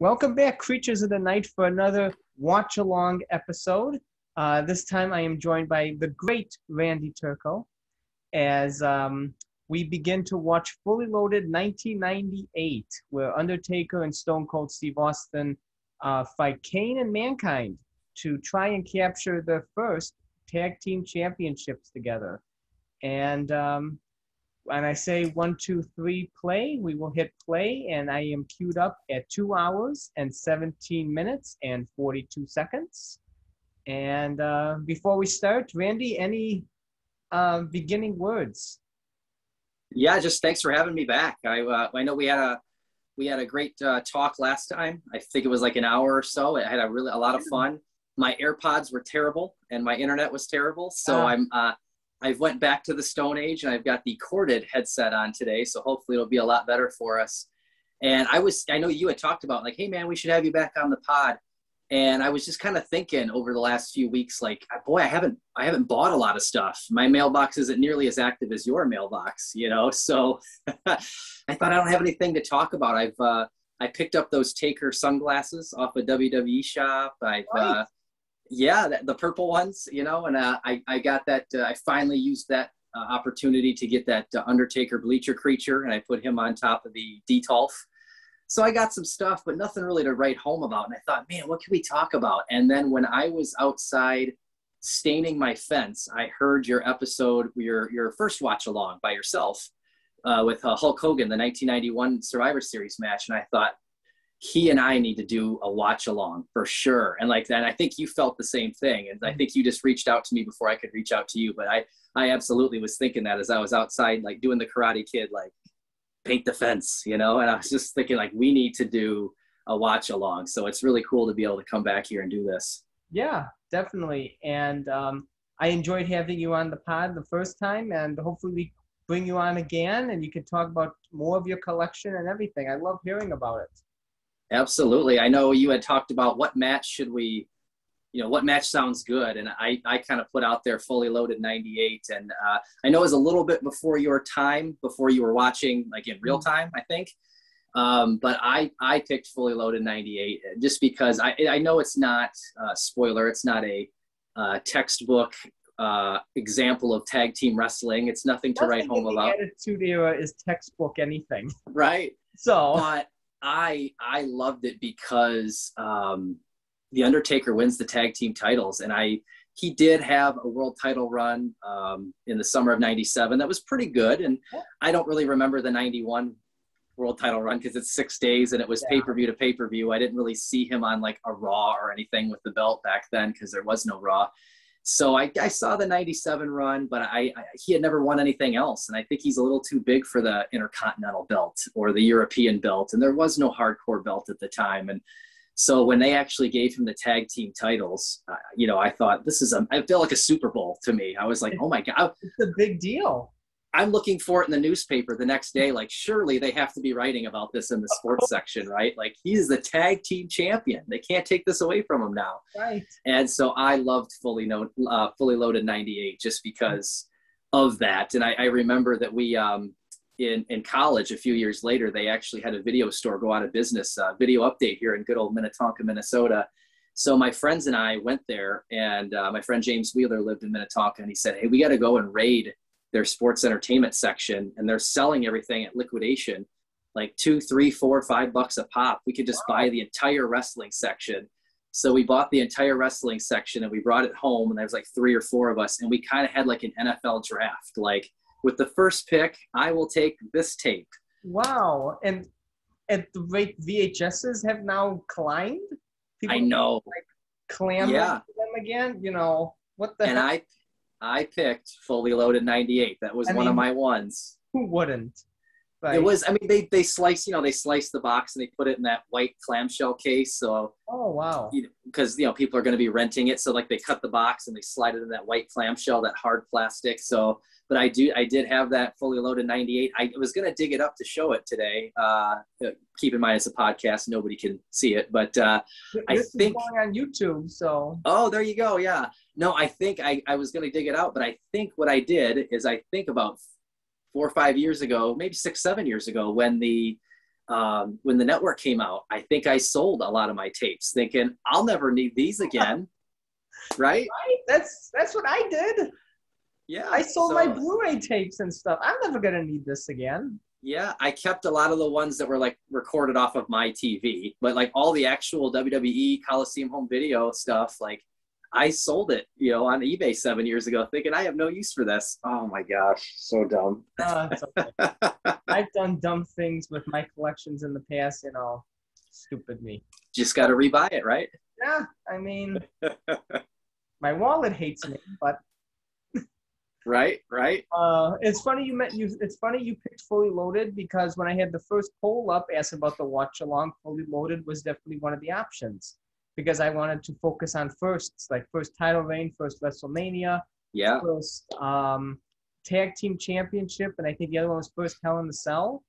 Welcome back, creatures of the night, for another watch-along episode. This time I am joined by the great Randy Turco as we begin to watch Fully Loaded 1998, where Undertaker and Stone Cold Steve Austin fight Kane and Mankind to try and capture their first tag team championships together. And when I say 1, 2, 3, play, we will hit play, and I am queued up at 2 hours and 17 minutes and 42 seconds. And before we start, Randy, any beginning words? Yeah, just thanks for having me back. I know we had a great talk last time. I think it was like an hour or so. I had a lot of fun. My AirPods were terrible and my internet was terrible, so I've went back to the Stone Age, and I've got the corded headset on today, so hopefully it'll be a lot better for us. And I know you had talked about, like, hey man, we should have you back on the pod. And I was just kind of thinking over the last few weeks, like, boy, I haven't bought a lot of stuff. My mailbox isn't nearly as active as your mailbox, so I thought I don't have anything to talk about. I picked up those Taker sunglasses off a WWE shop. Yeah, the purple ones, and I got that. I finally used that opportunity to get that Undertaker bleacher creature, and I put him on top of the Detolf. So I got some stuff, but nothing really to write home about. And I thought, man, what can we talk about? And then when I was outside staining my fence, I heard your episode, your first watch along by yourself with Hulk Hogan, the 1991 Survivor Series match, and I thought, he and I need to do a watch along for sure. And like that, I think you felt the same thing. And I think you just reached out to me before I could reach out to you. But I absolutely was thinking that as I was outside, like doing the Karate Kid, like paint the fence, and I was just thinking, like, we need to do a watch along. So it's really cool to be able to come back here and do this. Yeah, definitely. And I enjoyed having you on the pod the first time, and hopefully we bring you on again and you can talk about more of your collection and everything. I love hearing about it. Absolutely. I know you had talked about what match should we, what match sounds good. And I kind of put out there Fully Loaded 98. And I know it was a little bit before your time, before you were watching like in real time, I think. But I picked Fully Loaded 98 just because I know it's not spoiler. It's not a textbook example of tag team wrestling. It's nothing to write home about. The Attitude Era is textbook anything. Right. So. But I loved it because the Undertaker wins the tag team titles, and he did have a world title run in the summer of '97 that was pretty good. And I don't really remember the '91 world title run because it's 6 days and it was pay-per-view to pay-per-view. I didn't really see him on like a Raw or anything with the belt back then because there was no Raw. So I saw the 97 run, but he had never won anything else. And I think he's a little too big for the Intercontinental belt or the European belt. And there was no hardcore belt at the time. And so when they actually gave him the tag team titles, I thought I felt like a Super Bowl to me. I was like, oh my God. It's a big deal. I'm looking for it in the newspaper the next day. Like, surely they have to be writing about this in the sports section, right? Like, he's the tag team champion. They can't take this away from him now. Right. And so I loved Fully Loaded 98 just because of that. And I remember that we, in college a few years later, they actually had a video store go out of business, Video Update here in good old Minnetonka, Minnesota. So my friends and I went there, and my friend James Wheeler lived in Minnetonka, and he said, hey, we got to go and raid their sports entertainment section, and they're selling everything at liquidation, like $2, $3, $4, $5 a pop. We could just buy the entire wrestling section. So we bought the entire wrestling section and we brought it home, and there was like 3 or 4 of us, and we kind of had like an NFL draft. Like, with the first pick, I will take this tape. Wow. And at the rate VHSs have now climbed, people I know, like clamor for them again, what the heck? I picked Fully Loaded 98. That was one of my ones. Who wouldn't? Right. It was, they slice the box and they put it in that white clamshell case. So, oh, wow. Because, people are going to be renting it. So like they cut the box and they slide it in that white clamshell, that hard plastic. So, but I did have that Fully Loaded 98. I was going to dig it up to show it today. Keep in mind, it's a podcast. Nobody can see it, but this is going on YouTube. So. Oh, there you go. Yeah. No, I think I was going to dig it out, but I think what I did is about 4 or 5 years ago, maybe 6, 7 years ago, when the when the network came out, I think I sold a lot of my tapes thinking I'll never need these again. Right? Right? That's what I did. Yeah. I sold my Blu-ray tapes and stuff. I'm never going to need this again. Yeah, I kept a lot of the ones that were like recorded off of my TV, but like all the actual WWE Coliseum home video stuff, like I sold it, on eBay 7 years ago thinking I have no use for this. Oh my gosh, so dumb. It's okay. I've done dumb things with my collections in the past, stupid me. Just got to rebuy it, right? Yeah, I mean, my wallet hates me, but right. It's funny you picked Fully Loaded, because when I had the first poll up asking about the watch along, Fully Loaded was definitely one of the options, because I wanted to focus on firsts, like first title reign, first WrestleMania, yeah, first tag team championship, and I think the other one was first Hell in the Cell.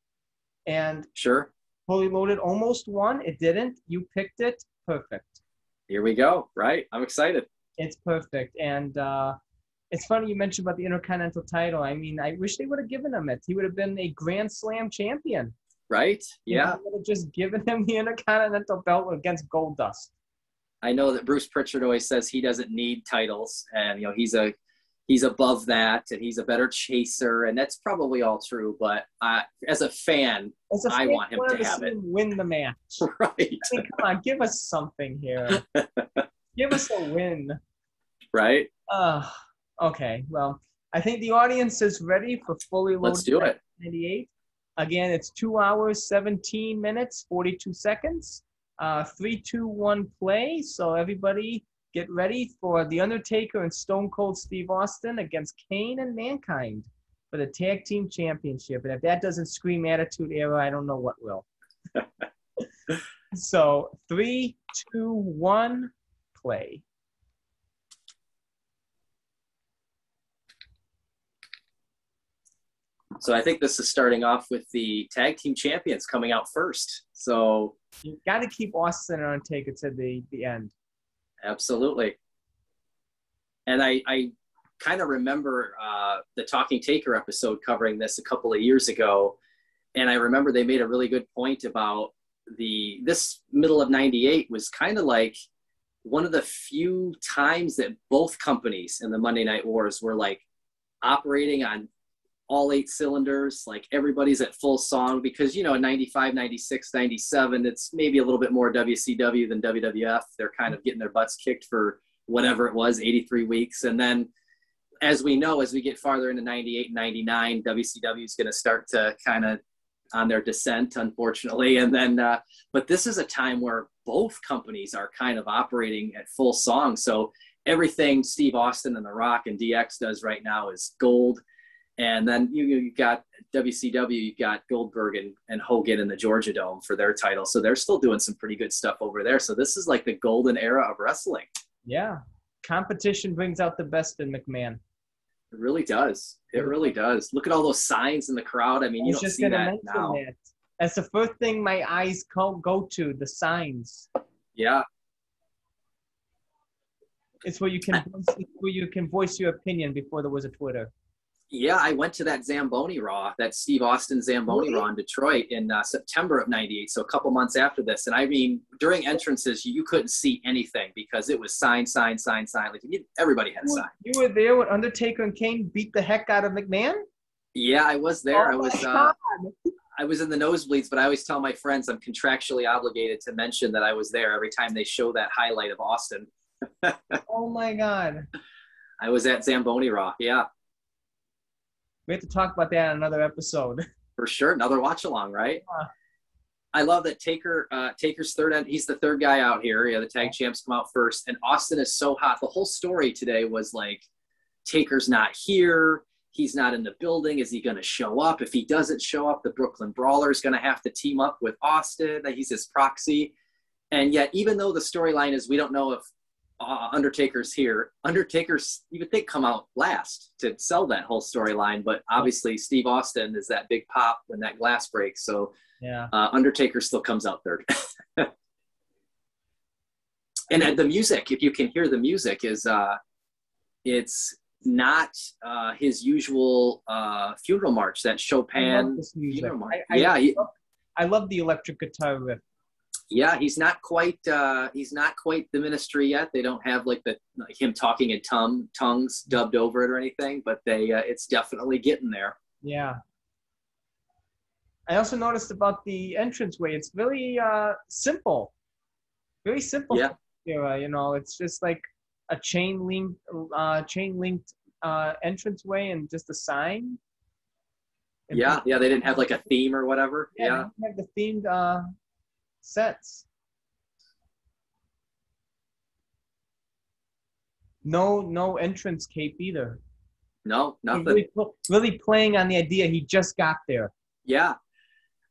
And sure, Fully Loaded almost won. It didn't. You picked it. Perfect. Here we go. Right. I'm excited. It's perfect. And it's funny you mentioned about the Intercontinental title. I mean, I wish they would have given him it. He would have been a Grand Slam champion. Right? Yeah. They would have just given him the Intercontinental belt against Goldust. I know that Bruce Pritchard always says he doesn't need titles, and he's above that, and he's a better chaser, and that's probably all true. But as a fan, I want him to have it. Win the match. Right. I mean, come on, give us something here. Give us a win. Right. Okay. Well, I think the audience is ready for Fully Loaded. Let's do it. 98. Again, it's 2 hours, 17 minutes, 42 seconds. 3, 2, 1, play. So everybody get ready for The Undertaker and Stone Cold Steve Austin against Kane and Mankind for the Tag Team Championship. And if that doesn't scream Attitude Era, I don't know what will. So 3, 2, 1, play. So I think this is starting off with the Tag Team Champions coming out first. So you got to keep Austin and Undertaker to the end. Absolutely. And I kind of remember the Talking Taker episode covering this a couple of years ago. And I remember they made a really good point about this middle of 98 was kind of like one of the few times that both companies in the Monday Night Wars were like operating on all 8 cylinders, like everybody's at full song, because, in 95, 96, 97, it's maybe a little bit more WCW than WWF. They're kind of getting their butts kicked for whatever it was, 83 weeks. And then as we know, as we get farther into 98 and 99, WCW is going to start to kind of on their descent, unfortunately. And then, but this is a time where both companies are kind of operating at full song. So everything Steve Austin and The Rock and DX does right now is gold. And then you got WCW, you got Goldberg and Hogan in the Georgia Dome for their title. So they're still doing some pretty good stuff over there. So this is like the golden era of wrestling. Yeah. Competition brings out the best in McMahon. It really does. It really does. Look at all those signs in the crowd. I mean, you don't see that now. That's the first thing my eyes go to, the signs. Yeah. It's where you can voice your opinion before there was a Twitter. Yeah, I went to that Zamboni Raw, that Steve Austin Zamboni Raw in Detroit in September of 98, so a couple months after this. And I mean, during entrances, you couldn't see anything because it was sign. Like everybody had a sign. You were there when Undertaker and Kane beat the heck out of McMahon? Yeah, I was there. Oh, I was in the nosebleeds, but I always tell my friends I'm contractually obligated to mention that I was there every time they show that highlight of Austin. Oh, my God. I was at Zamboni Raw, yeah. We have to talk about that in another episode. For sure. Another watch along, right? Yeah. I love that Taker's third. He's the third guy out here. Yeah, the tag champs come out first. And Austin is so hot. The whole story today was like, Taker's not here. He's not in the building. Is he going to show up? If he doesn't show up, the Brooklyn Brawler is going to have to team up with Austin. He's his proxy. And yet, even though the storyline is we don't know if Undertaker's here, Undertaker's, you would think, come out last to sell that whole storyline, but obviously Steve Austin is that big pop when that glass breaks, so yeah, Undertaker still comes out third. And the music, if you can hear the music, is it's not his usual funeral march, that Chopin funeral march. I love the electric guitar riff. Yeah, he's not quite the Ministry yet. They don't have like him talking in tongues dubbed over it or anything, but it's definitely getting there. Yeah. I also noticed about the entranceway. It's really simple. Very simple. Yeah. You know, it's just like a chain linked entranceway and just a sign. And yeah, they didn't have like a theme or whatever. Yeah. They didn't have the themed sets. No entrance cape either. No, nothing. Really playing on the idea he just got there. Yeah.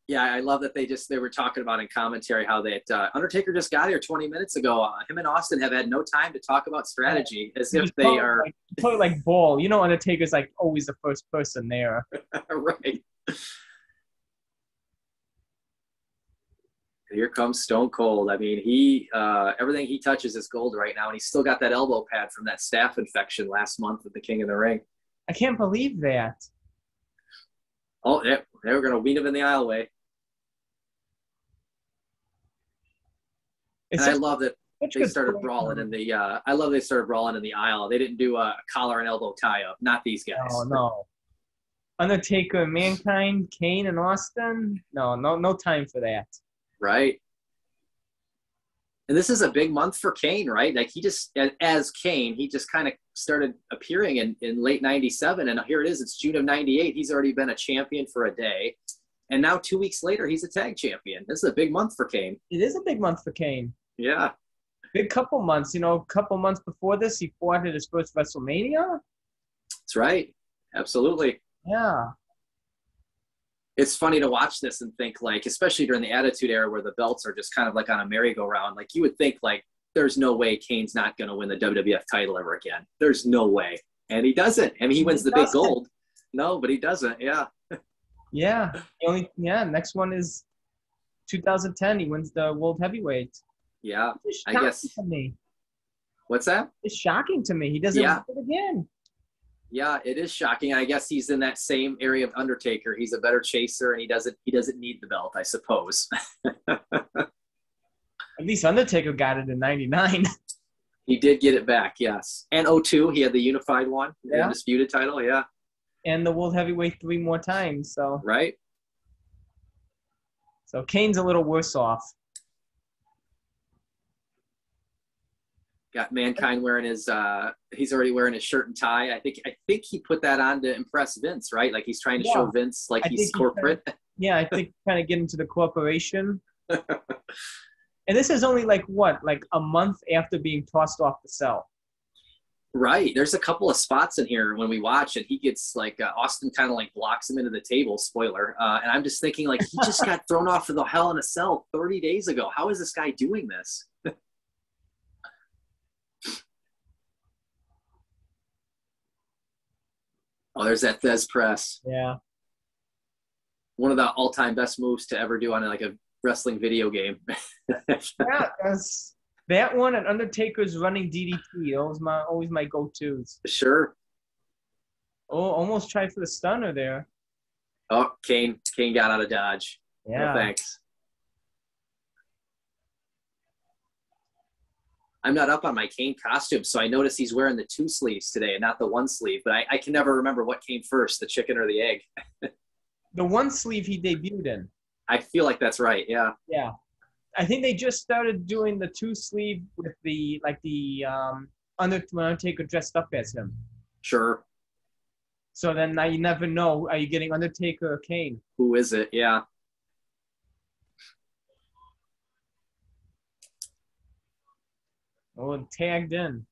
Yeah, I love that they were talking about in commentary how that Undertaker just got here 20 minutes ago. Him and Austin have had no time to talk about strategy, as if they are like ball. You know, Undertaker's like always the first person there. Right. Here comes Stone Cold. I mean, he everything he touches is gold right now, and he's still got that elbow pad from that staph infection last month with the King of the Ring. I can't believe that. Oh, they were going to wean him in the aisleway. And I love that they started brawling in the. I love they started brawling in the aisle. They didn't do a collar and elbow tie up. Not these guys. Oh no. Undertaker, Mankind, Kane, and Austin. No time for that. Right. And this is a big month for Kane, right? Like as Kane, he just kind of started appearing in late '97, and here it is. It's June of '98. He's already been a champion for a day, and now 2 weeks later, he's a tag champion. This is a big month for Kane. It is a big month for Kane. Yeah. Big couple months. You know, a couple months before this, he fought at his first WrestleMania. That's right. Absolutely. Yeah. It's funny to watch this and think, like, especially during the Attitude Era where the belts are just kind of like on a merry-go-round, like you would think, like, there's no way Kane's not going to win the WWF title ever again. There's no way. And he doesn't. I mean, he wins the big gold. No, but he doesn't. Yeah. Yeah. Next one is 2010. He wins the World Heavyweight. Yeah. I guess. To me. What's that? It's shocking to me. He doesn't win it again. Yeah, it is shocking. I guess he's in that same area of Undertaker. He's a better chaser, and he doesn't need the belt, I suppose. At least Undertaker got it in '99. He did get it back, yes. And 2002, he had the unified one, the undisputed title, yeah. And the World Heavyweight 3 more times, so. Right. So Kane's a little worse off. Got Mankind wearing his he's already wearing his shirt and tie. I think he put that on to impress Vince, right? Like he's trying to show Vince like he's corporate. I think kind of get into the corporation. And this is only like a month after being tossed off the cell. Right. There's a couple of spots in here when we watch and he gets like Austin kind of like blocks him into the table, spoiler. And I'm just thinking like he just got thrown off of the Hell in a Cell 30 days ago. How is this guy doing this? Oh, there's that Thez press. Yeah. One of the all-time best moves to ever do on like a wrestling video game. Yeah, that one and Undertaker's running DDT. Those always my go-tos. Sure. Oh, almost tried for the stunner there. Oh, Kane got out of dodge. Yeah. No thanks. I'm not up on my Kane costume, so I notice he's wearing the 2 sleeves today and not the 1 sleeve. But I can never remember what came first, the chicken or the egg. The 1 sleeve he debuted in. I feel like that's right, yeah. Yeah. I think they just started doing the 2 sleeve with the Undertaker dressed up as him. Sure. So then now you never know, are you getting Undertaker or Kane? Who is it? Yeah. Oh, tagged in.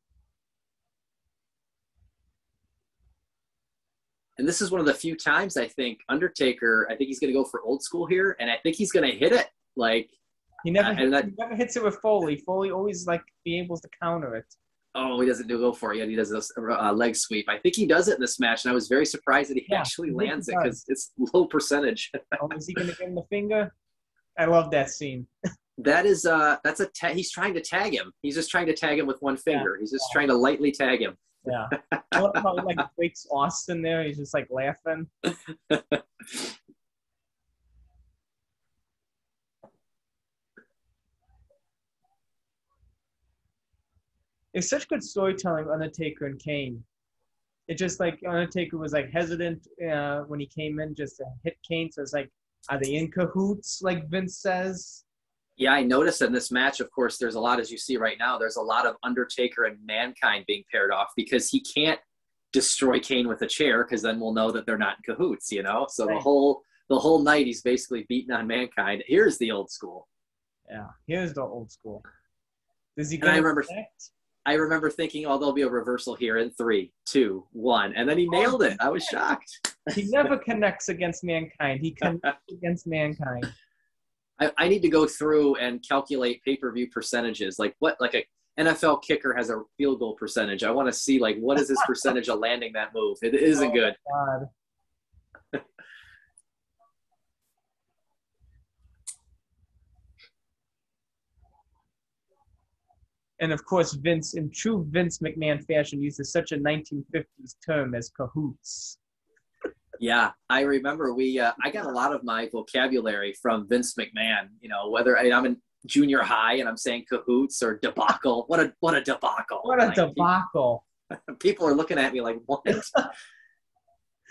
And this is one of the few times I think Undertaker, I think he's going to go for old school here, and I think he's going to hit it. Like he never hits it with Foley. Foley always like be able to counter it. Oh, he doesn't go for it yet. He does this leg sweep. I think he does it in this match, and I was very surprised that he actually lands it because it's low percentage. Oh, is he going to give him the finger? I love that scene. That is he's trying to tag him. He's just trying to tag him with 1 finger. He's just trying to lightly tag him. Yeah. I love how he like breaks Austin there. He's just like laughing. It's such good storytelling, Undertaker and Kane. It just like Undertaker was like hesitant when he came in just to hit Kane. So it's like, are they in cahoots, like Vince says? Yeah, I noticed in this match, of course, there's a lot, as you see right now, there's a lot of Undertaker and Mankind being paired off because he can't destroy Kane with a chair because then we'll know that they're not in cahoots, you know? So Right. the whole night he's basically beating on Mankind. Here's the old school. Yeah, here's the old school. Does he And I connect? remember thinking, oh, there'll be a reversal here in 3, 2, 1. And then he nailed it. I was shocked. He never connects against Mankind. He connects against Mankind. I need to go through and calculate pay-per-view percentages. Like a NFL kicker has a field goal percentage. I want to see like what is his percentage of landing that move. It isn't good. God. And of course, Vince, in true Vince McMahon fashion, uses such a 1950s term as cahoots. Yeah, I remember I got a lot of my vocabulary from Vince McMahon. You know, whether I'm in junior high and I'm saying cahoots or debacle. What a debacle! What a debacle! People are looking at me like, what?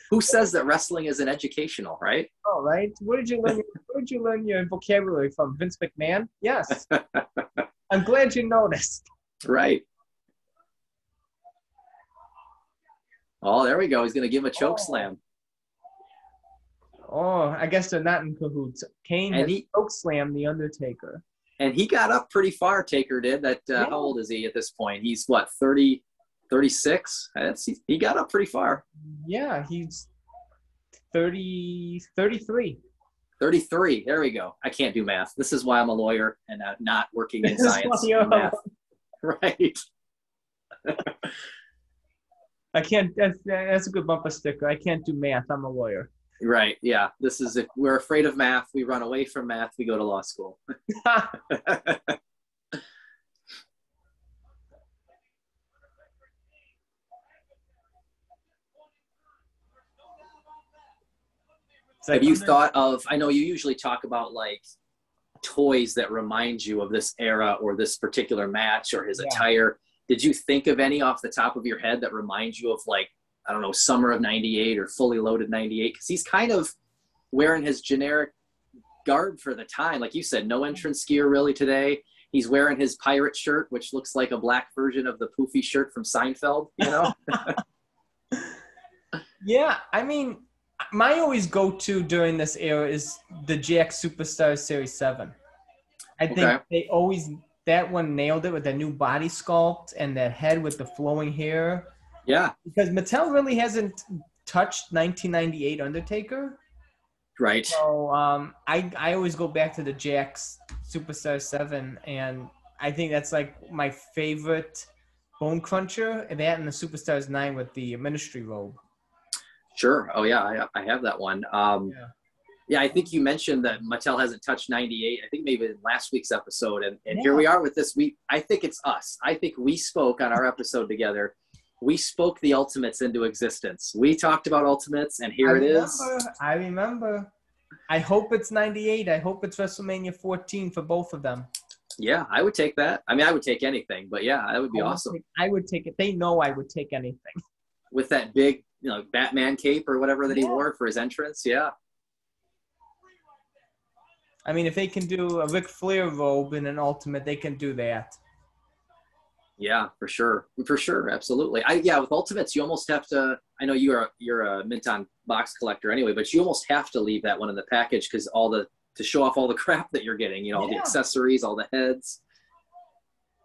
Who says that wrestling isn't educational, right? Oh, right. Where did you learn your vocabulary from? Vince McMahon? Yes. I'm glad you noticed. Right. Oh, there we go. He's going to give him a choke slam. Oh, I guess they're not in cahoots. Kane has choke slammed the Undertaker. And he got up pretty far, Taker did. How old is he at this point? He's what, 30, 36? He got up pretty far. Yeah, he's 33. 33. There we go. I can't do math. This is why I'm a lawyer and not working in science. Math. Right. I can't. That's a good bumper sticker. I can't do math. I'm a lawyer. Right. Yeah. This is if we're afraid of math, we run away from math. We go to law school. Have you thought of, I know you usually talk about like toys that remind you of this era or this particular match or his attire. Did you think of any off the top of your head that reminds you of like, I don't know, summer of 98 or fully loaded 98? Because he's kind of wearing his generic garb for the time. Like you said, no entrance gear really today. He's wearing his pirate shirt, which looks like a black version of the poofy shirt from Seinfeld, you know? Yeah, I mean, my always go-to during this era is the Jack Superstar Series 7. I think they always, that one nailed it with the new body sculpt and that head with the flowing hair. Yeah. Because Mattel really hasn't touched 1998 Undertaker. Right. So I always go back to the Jack's Superstar 7, and I think that's like my favorite bone cruncher. That and the Superstars 9 with the ministry robe. Sure. Oh, yeah, I have that one. Yeah, I think you mentioned that Mattel hasn't touched 98. I think maybe in last week's episode. And here we are with this week. I think it's us. I think we spoke on our episode together. We spoke the Ultimates into existence. We talked about Ultimates, and here it is. I remember. I hope it's 98. I hope it's WrestleMania 14 for both of them. Yeah, I would take that. I mean, I would take anything. But, yeah, that would be awesome. I would take it. They know I would take anything. With that big, Batman cape or whatever that he wore for his entrance, yeah. I mean, if they can do a Ric Flair robe in an Ultimate, they can do that. Yeah, for sure, absolutely. With Ultimates, you almost have to. I know you're a Minton box collector anyway, but you almost have to leave that one in the package because to show off all the crap that you're getting. All the accessories, all the heads.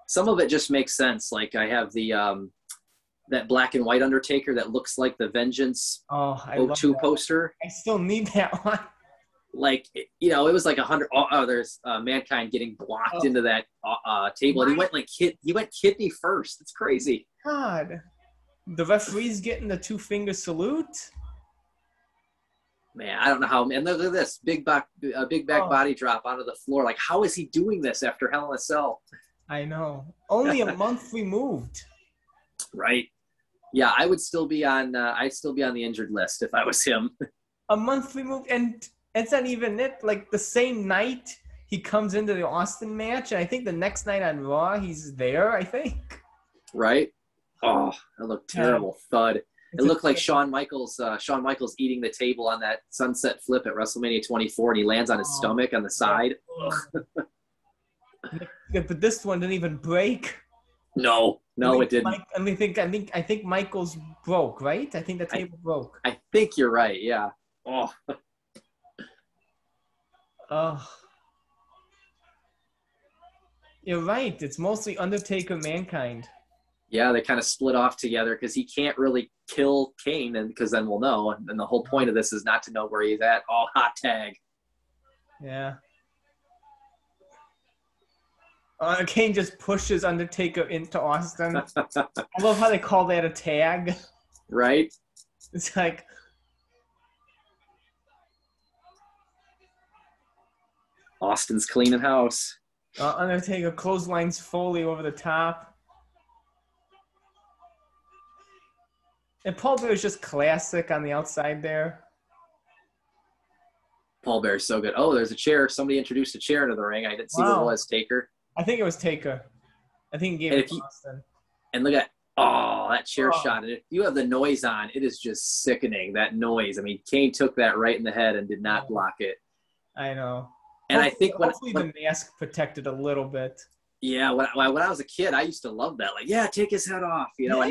Some of it just makes sense. Like I have the that black and white Undertaker that looks like the Vengeance O2 poster. I still need that one. Like, it was like 100. There's Mankind getting blocked into that table. And he went kidney first. It's crazy. God. The referee's getting the 2-finger salute. Man, I don't know how. Man, look at this big back body drop onto the floor. Like, how is he doing this after Hell in a Cell? I know. Only a month removed. Right. Yeah, I would still be on. I'd still be on the injured list if I was him. A month removed, and it's not even it. Like the same night he comes into the Austin match, and I think the next night on Raw he's there. I think. Right? Oh, that looked terrible. Thud. It It's looked like a, Shawn Michaels eating the table on that sunset flip at WrestleMania 24, and he lands on his stomach on the side. but this one didn't even break. No, it didn't. I think Michael's broke, right? I think the table broke. I think you're right. Yeah. Oh, Oh, you're right. It's mostly Undertaker Mankind. yeah. They kind of split off together because he can't really kill Kane, and because then we'll know. And the whole point of this is not to know where he's at. Oh, hot tag. Yeah. Kane just pushes Undertaker into Austin. I love how they call that a tag. Right? It's like, Austin's cleaning house. Undertaker clotheslines Foley over the top. And Paul Bear is just classic on the outside there. Paul Bear's so good. Oh, there's a chair. Somebody introduced a chair into the ring. I didn't see what it was. Taker. I think it was Taker. I think he gave it to Austin. And look at that chair shot. And if you have the noise on, it is just sickening, that noise. I mean, Kane took that right in the head and did not block it. I know. And I think hopefully the mask protected a little bit. Yeah, when I was a kid, I used to love that. Like, yeah, take his head off. You know, and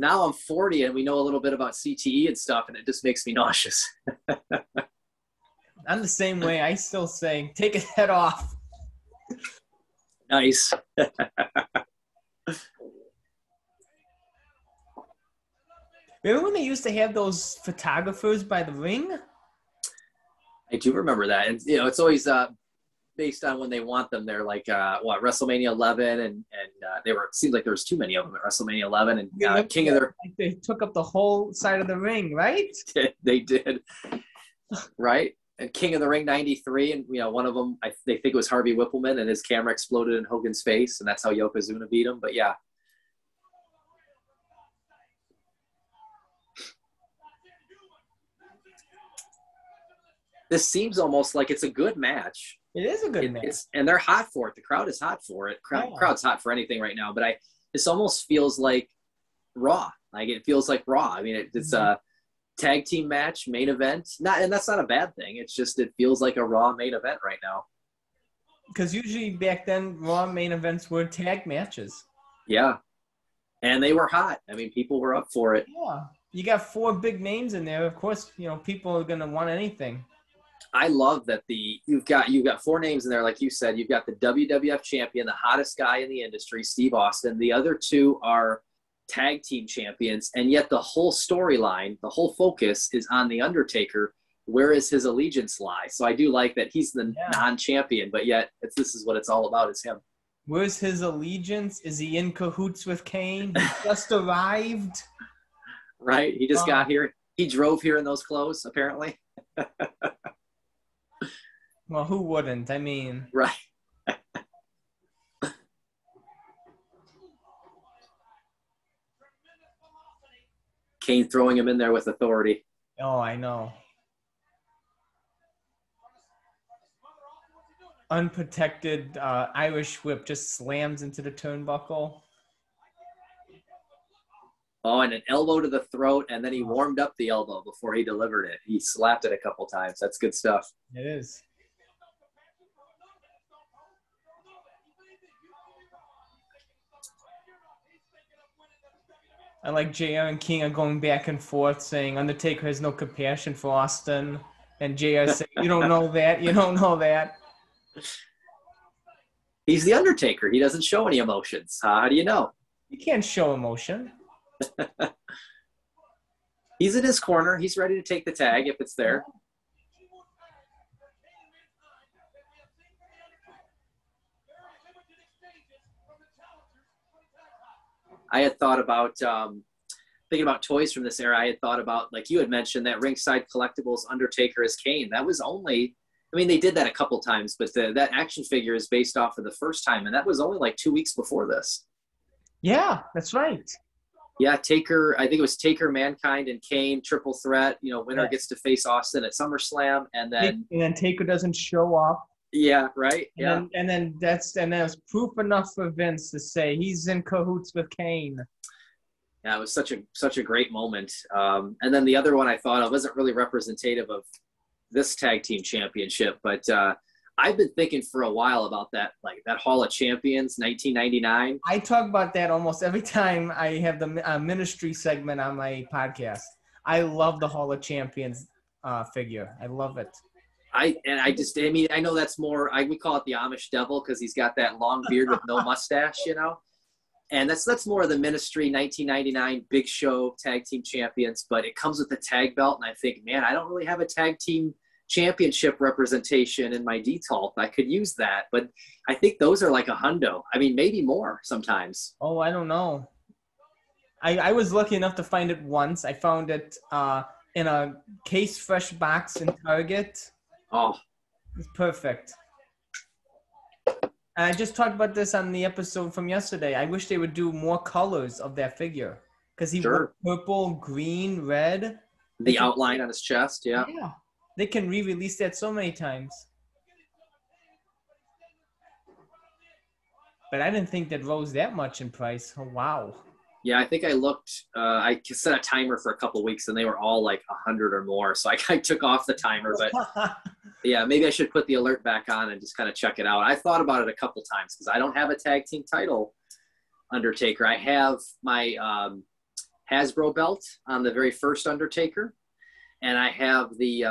now I'm 40 and we know a little bit about CTE and stuff, and it just makes me nauseous. I'm the same way. I still say, take his head off. Nice. Remember when they used to have those photographers by the ring? I do remember that. And, you know, it's always based on when they want them. They're like, WrestleMania 11, and it seemed like there was too many of them at WrestleMania 11, and King of the... Like they took up the whole side of the ring, right? They did. Right? And King of the Ring 93, and, you know, one of them, they think it was Harvey Whippleman, and his camera exploded in Hogan's face, and that's how Yokozuna beat him. But, yeah. This seems almost like it's a good match. It is a good match. And they're hot for it. The crowd is hot for it. Crowd's hot for anything right now. But this almost feels like Raw. Like, it feels like Raw. I mean, it's a tag team match, main event. And that's not a bad thing. It's just it feels like a Raw main event right now. Because usually back then, Raw main events were tag matches. Yeah. And they were hot. I mean, people were up for it. Yeah. You got 4 big names in there. Of course, you know, people are going to want anything. I love that you've got 4 names in there, like you said. You've got the WWF champion, the hottest guy in the industry, Steve Austin. The other 2 are tag team champions, and yet the whole storyline, the whole focus is on the Undertaker. Where is his allegiance lie? So I do like that he's the non-champion, but yet this is what it's all about, is him. Where's his allegiance? Is he in cahoots with Kane? He just arrived. Right? He just got here. He drove here in those clothes, apparently. Well, who wouldn't? I mean... Right. Kane throwing him in there with authority. Oh, I know. Unprotected Irish whip just slams into the turnbuckle. Oh, and an elbow to the throat, and then he warmed up the elbow before he delivered it. He slapped it a couple times. That's good stuff. It is. I like JR and King are going back and forth saying Undertaker has no compassion for Austin. And JR saying, you don't know that. You don't know that. He's the Undertaker. He doesn't show any emotions. How do you know? You can't show emotion. He's in his corner. He's ready to take the tag if it's there. I had thought about thinking about toys from this era. I had thought about, like you had mentioned, that Ringside Collectibles Undertaker as Kane. That was only, I mean, they did that a couple times, but that action figure is based off of the first time, and that was only like 2 weeks before this. Yeah, that's right. Yeah, Taker, I think it was Taker, Mankind, and Kane, triple threat. You know, winner gets to face Austin at SummerSlam, and then Taker doesn't show up. Yeah, right. Yeah. And then that was proof enough for Vince to say he's in cahoots with Kane. Yeah, it was such a great moment. And then the other one I thought of wasn't really representative of this tag team championship, but I've been thinking for a while about that, like that Hall of Champions, 1999. I talk about that almost every time I have the ministry segment on my podcast. I love the Hall of Champions figure. I love it. I mean, I know that's more, we call it the Amish devil because he's got that long beard with no mustache, you know? And that's more of the ministry 1999 Big Show tag team champions, but it comes with the tag belt. And I think, man, I don't really have a tag team championship representation in my detail. I could use that, but I think those are like a hundo. I mean, maybe more sometimes. Oh, I don't know. I was lucky enough to find it once. I found it in a Case Fresh box in Target. Oh, it's perfect. And I just talked about this on the episode from yesterday. I wish they would do more colors of that figure because he wore purple, green, red. The outline on his chest, yeah. Yeah. They can re-release that so many times. But I didn't think that rose that much in price. Oh, wow. Yeah, I think I looked, I set a timer for a couple of weeks and they were all like 100 or more. So I took off the timer, but yeah, maybe I should put the alert back on and just kind of check it out. I thought about it a couple times because I don't have a tag team title Undertaker. I have my Hasbro belt on the very first Undertaker. And I have the,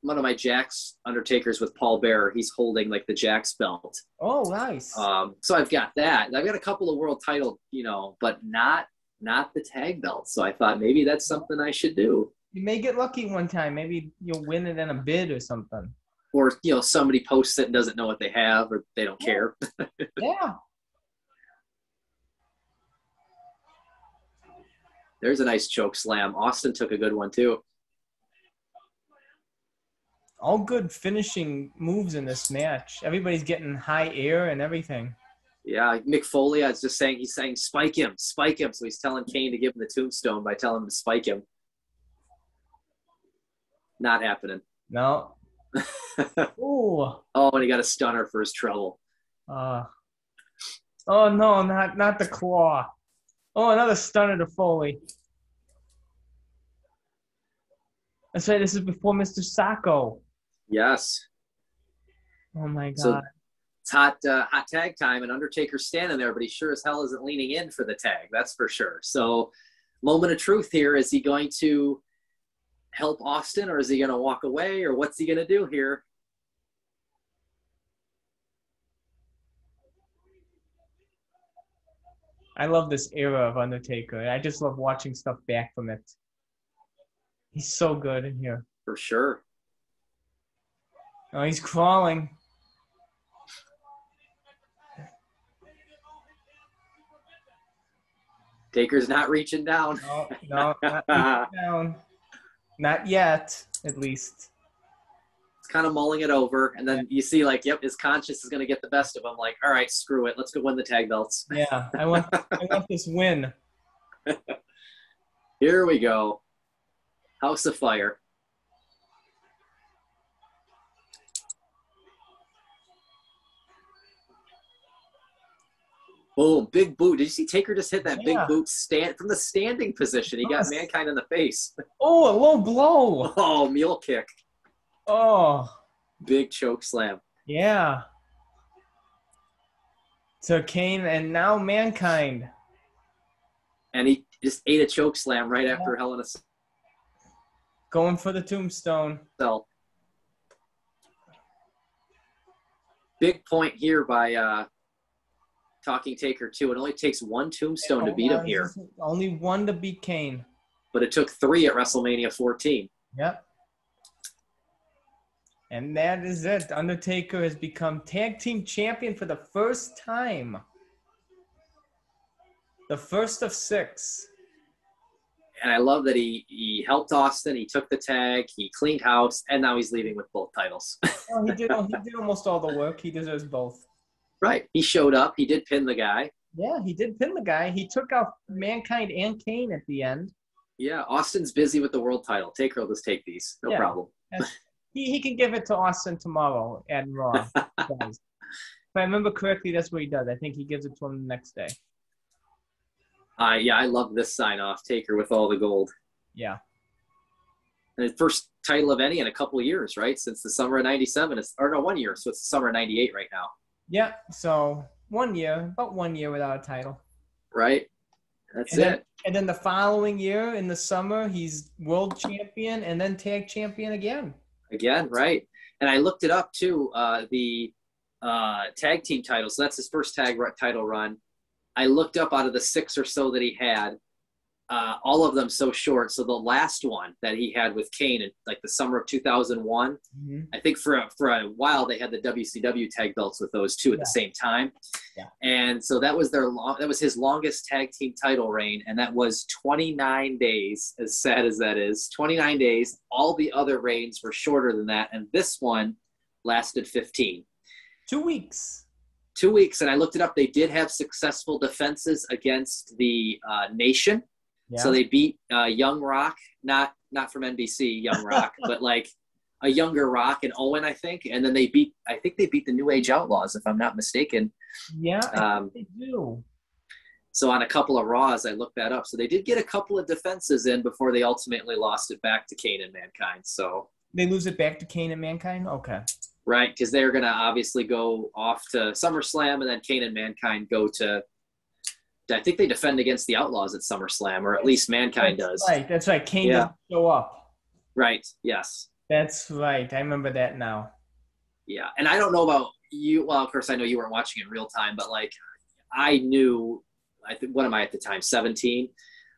one of my Jax Undertakers with Paul Bearer. He's holding like the Jax belt. Oh, nice. So I've got that. I've got a couple of world title, but not the tag belt. So I thought maybe that's something I should do. You may get lucky one time. Maybe you'll win it in a bid or something. Or, somebody posts it and doesn't know what they have or they don't care. Yeah. There's a nice choke slam. Austin took a good one too. All good finishing moves in this match. Everybody's getting high air and everything. Yeah, Mick Foley, I was just saying, he's saying, spike him. So he's telling Kane to give him the tombstone by telling him to spike him. Not happening. No. Ooh. Oh, and he got a stunner for his trouble. Oh, no, not the claw. Oh, another stunner to Foley. That's right, this is before Mr. Sacco. Yes. Oh, my God. So it's hot tag time, and Undertaker's standing there, but he sure as hell isn't leaning in for the tag. That's for sure. So moment of truth here. Is he going to help Austin, or is he going to walk away, or what's he going to do here? I love this era of Undertaker. I just love watching stuff back from it. He's so good in here. For sure. Oh, he's crawling. Taker's not reaching down. No, not reaching down. Not yet, at least. It's kind of mulling it over, and then you see, like, yep, his conscience is going to get the best of him. Like, all right, screw it. Let's go win the tag belts. Yeah, I want this win. Here we go. House of Fire. Boom, big boot. Did you see Taker just hit that big boot from the standing position? He got Mankind in the face. Oh, a low blow. Oh, mule kick. Oh. Big choke slam. Yeah. To Kane and now Mankind. And he just ate a choke slam right after Hell in a Cell. Going for the tombstone. Big point here by Talking Taker too. It only takes one tombstone to beat him here. Only one to beat Kane. But it took 3 at WrestleMania 14. Yep. And that is it. Undertaker has become tag team champion for the first time. The first of 6. And I love that he helped Austin. He took the tag. He cleaned house. And now he's leaving with both titles. Oh, he did almost all the work. He deserves both. Right. He showed up. He did pin the guy. Yeah, he did pin the guy. He took out Mankind and Kane at the end. Yeah, Austin's busy with the world title. Taker will just take these. No problem. He can give it to Austin tomorrow at Raw. He does. If I remember correctly, that's what he does. I think he gives it to him the next day. Yeah, I love this sign-off, Taker with all the gold. Yeah. And the first title of any in a couple of years, right? Since the summer of 97. Or no, 1 year. So it's the summer of 98 right now. Yeah, so 1 year, about 1 year without a title. Right? That's and it. Then, and then the following year in the summer, he's world champion and then tag champion again. Again, right. And I looked it up, too, the tag team titles. So that's his first title run. I looked up out of the 6 or so that he had, all of them so short. So the last one that he had with Kane in like the summer of 2001, I think for a while they had the WCW tag belts with those two at the same time. Yeah. And so that was that was his longest tag team title reign, and that was 29 days. As sad as that is, 29 days. All the other reigns were shorter than that, and this one lasted 15. 2 weeks. 2 weeks, and I looked it up. They did have successful defenses against the Nation. Yeah. So they beat Young Rock, not from NBC, Young Rock, but like a younger Rock and Owen, I think. And then I think they beat the New Age Outlaws, if I'm not mistaken. Yeah, I think they do. So on a couple of Raws, I looked that up. So they did get a couple of defenses in before they ultimately lost it back to Kane and Mankind. So they lose it back to Kane and Mankind? Okay. Right, because they're going to obviously go off to SummerSlam, and then Kane and Mankind go to – I think they defend against the Outlaws at SummerSlam, or at least Mankind does. That's right. Kane doesn't show up. Right, yes. That's right. I remember that now. Yeah, and I don't know about you. Well, of course, I know you weren't watching in real time, but, like, I knew – what am I at the time, 17?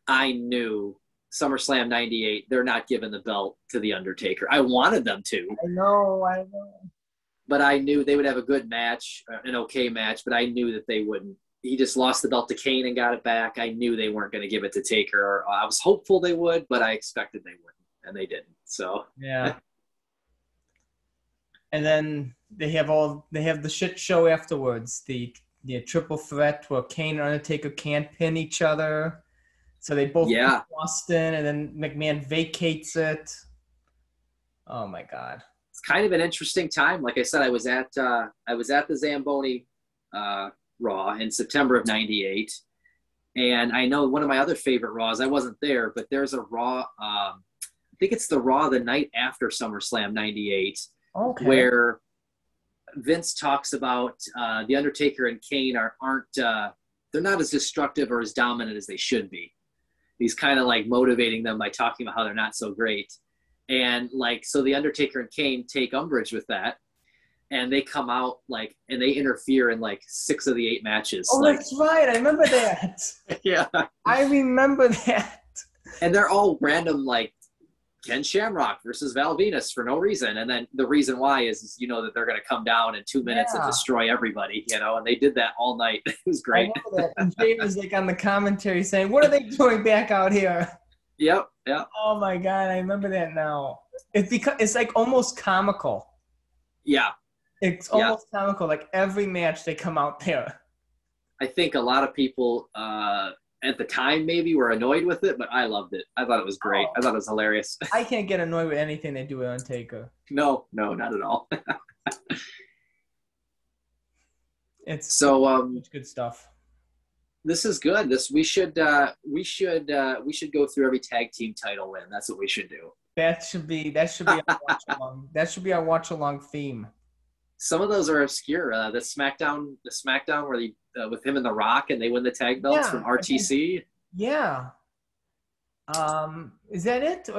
I knew SummerSlam 98, they're not giving the belt to The Undertaker. I wanted them to. I know. But I knew they would have a good match, an okay match, but I knew that they wouldn't. He just lost the belt to Kane and got it back. I knew they weren't going to give it to Taker. I was hopeful they would, but I expected they wouldn't, and they didn't. So yeah. And then they have the shit show afterwards. The triple threat where Kane and Undertaker can't pin each other, so they both beat Austin, and then McMahon vacates it. Oh my God. It's kind of an interesting time. Like I said, I was at the Zamboni Raw in September of 98. And I know one of my other favorite Raws, I wasn't there, but there's a Raw, I think it's the Raw the night after SummerSlam 98, where Vince talks about The Undertaker and Kane aren't they're not as destructive or as dominant as they should be. He's kind of like motivating them by talking about how they're not so great. And like, so The Undertaker and Kane take umbrage with that. And they come out like, and they interfere in like 6 of the 8 matches. Oh, like, that's right. I remember that. Yeah. I remember that. And they're all random, like Ken Shamrock versus Val Venus for no reason. And then the reason why is you know that they're going to come down in 2 minutes and destroy everybody, you know, and they did that all night. It was great. I remember that. And Jay was like on the commentary saying, what are they doing back out here? Yep. Yeah. Oh my God. I remember that now. It's like almost comical. Yeah. It's almost comical. Like every match they come out there. I think a lot of people at the time maybe were annoyed with it, but I loved it. I thought it was great. I thought it was hilarious. I can't get annoyed with anything they do with Undertaker. No, not at all. It's good stuff. This is good. We should go through every tag team title win. That's what we should do. That should be our watch along. That should be our watch along theme. Some of those are obscure. The SmackDown where they with him and The Rock and they win the tag belts from RTC. Yeah. Is that it?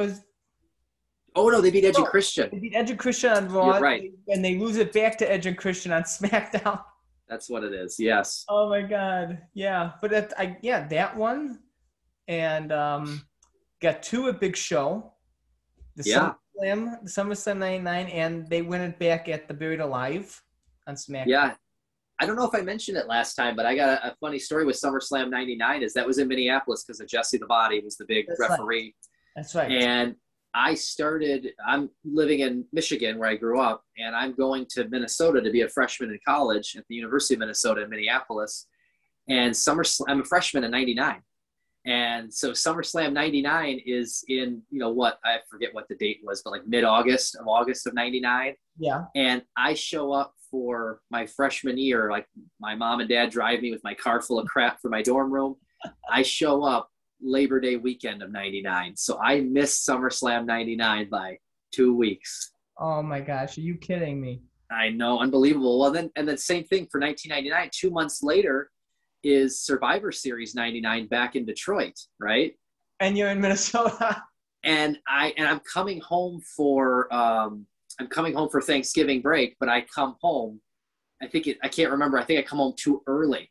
Oh no, they beat Edge and Christian. They beat Edge and Christian on Raw. You're right. And they lose it back to Edge and Christian on SmackDown. That's what it is. Yes. Oh my God. Yeah, but that one, and got 2 at Big Show. SummerSlam 99, and they win it back at the Buried Alive on SmackDown. Yeah. I don't know if I mentioned it last time, but I got a funny story with SummerSlam 99 is that was in Minneapolis because of Jesse the Body was the big referee. Right. That's right. And I'm living in Michigan where I grew up, and I'm going to Minnesota to be a freshman in college at the University of Minnesota in Minneapolis. And I'm a freshman in 99. And so SummerSlam 99 is in, I forget what the date was, but like mid-August of 99. Yeah. And I show up for my freshman year, like my mom and dad drive me with my car full of crap for my dorm room. I show up Labor Day weekend of 99. So I missed SummerSlam 99 by 2 weeks. Oh my gosh. Are you kidding me? I know. Unbelievable. Well, then same thing for 1999, 2 months later is Survivor Series 99 back in Detroit. Right. And you're in Minnesota. And I'm coming home for Thanksgiving break, but I come home. I can't remember. I think I come home too early.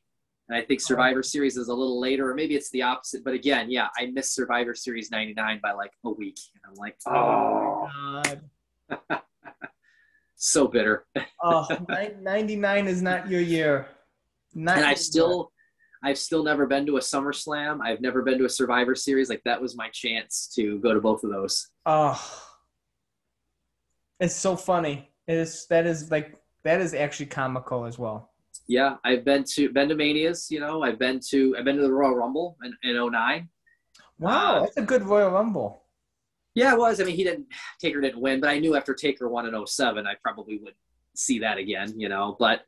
And I think Survivor Series is a little later, or maybe it's the opposite. But again, yeah, I missed Survivor Series 99 by like a week. And I'm like, oh my God. So bitter. 99 is not your year. And I've still never been to a SummerSlam. I've never been to a Survivor Series. Like that was my chance to go to both of those. Oh, it's so funny. That is actually comical as well. Yeah, I've been to Manias. I've been to the Royal Rumble in 2009. Wow, that's a good Royal Rumble. Yeah, it was. I mean, Taker didn't win, but I knew after Taker won in 2007, I probably would see that again, But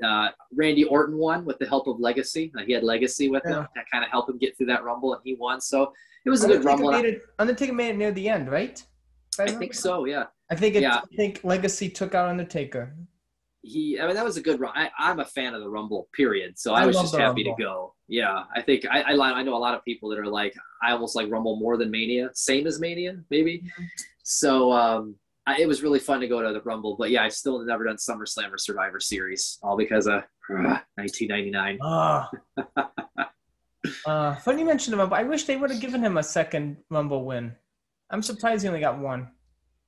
Randy Orton won with the help of Legacy. He had Legacy with him that kind of helped him get through that Rumble, and he won. So it was a good Rumble. Undertaker made it near the end, right? I think so, yeah. I think Legacy took out Undertaker. That was a good run. I'm a fan of the Rumble, period. So I was just happy to go. Yeah, I think I know a lot of people that are like, I almost like Rumble more than Mania, same as Mania, maybe. Mm-hmm. So it was really fun to go to the Rumble. But yeah, I've still never done SummerSlam or Survivor Series, all because of 1999. Funny you mentioned the Rumble. I wish they would have given him a second Rumble win. I'm surprised he only got one.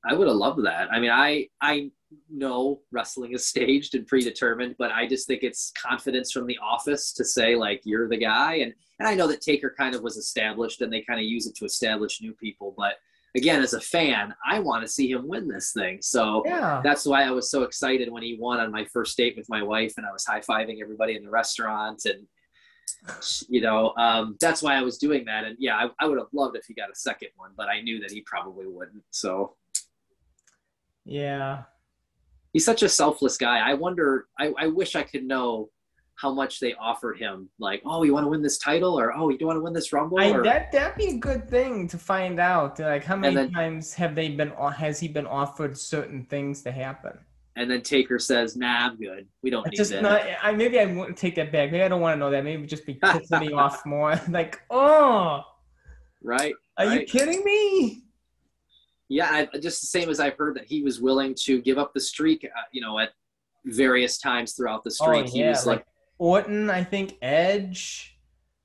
I would have loved that. I mean, I know wrestling is staged and predetermined, but I just think it's confidence from the office to say, like, you're the guy. And I know that Taker kind of was established and they kind of use it to establish new people. But again, as a fan, I want to see him win this thing. So That's why I was so excited when he won on my first date with my wife, and I was high-fiving everybody in the restaurant. And, that's why I was doing that. And yeah, I would have loved if he got a second one, but I knew that he probably wouldn't. So yeah. He's such a selfless guy. I wonder, I wish I could know how much they offered him. Like, oh, you want to win this title? Or, oh, you want to win this Rumble? That'd be a good thing to find out. Like, how many times has he been offered certain things to happen? And then Taker says, nah, I'm good. We don't need that. Maybe I wouldn't take that back. Maybe I don't want to know that. Maybe it'd just be pissing me off more. Like, oh. Right. Are you kidding me? Yeah, just the same as I've heard that he was willing to give up the streak, at various times throughout the streak. He was like Orton, I think, Edge.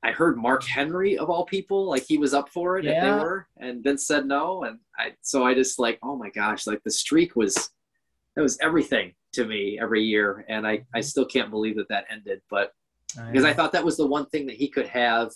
I heard Mark Henry, of all people, like he was up for it if they were, and Vince said no. And I just like, oh my gosh, like the streak was everything to me every year. And I still can't believe that ended, but because I thought that was the one thing that he could have.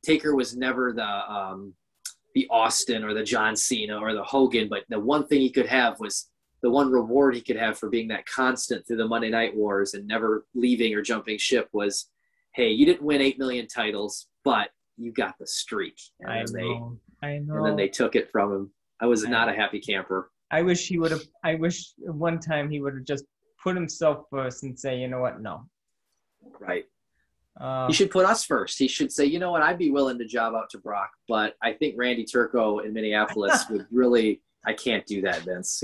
Taker was never the Austin or the John Cena or the Hogan, but the one thing he could have was the one reward he could have for being that constant through the Monday Night Wars and never leaving or jumping ship was, hey, you didn't win 8 million titles, but you got the streak. And I know. And then they took it from him. I was not a happy camper. I wish one time he would have just put himself first and say, you know what? No. Right. He should put us first. He should say, you know what, I'd be willing to job out to Brock, but I think Randy Turco in Minneapolis would really, I can't do that, Vince.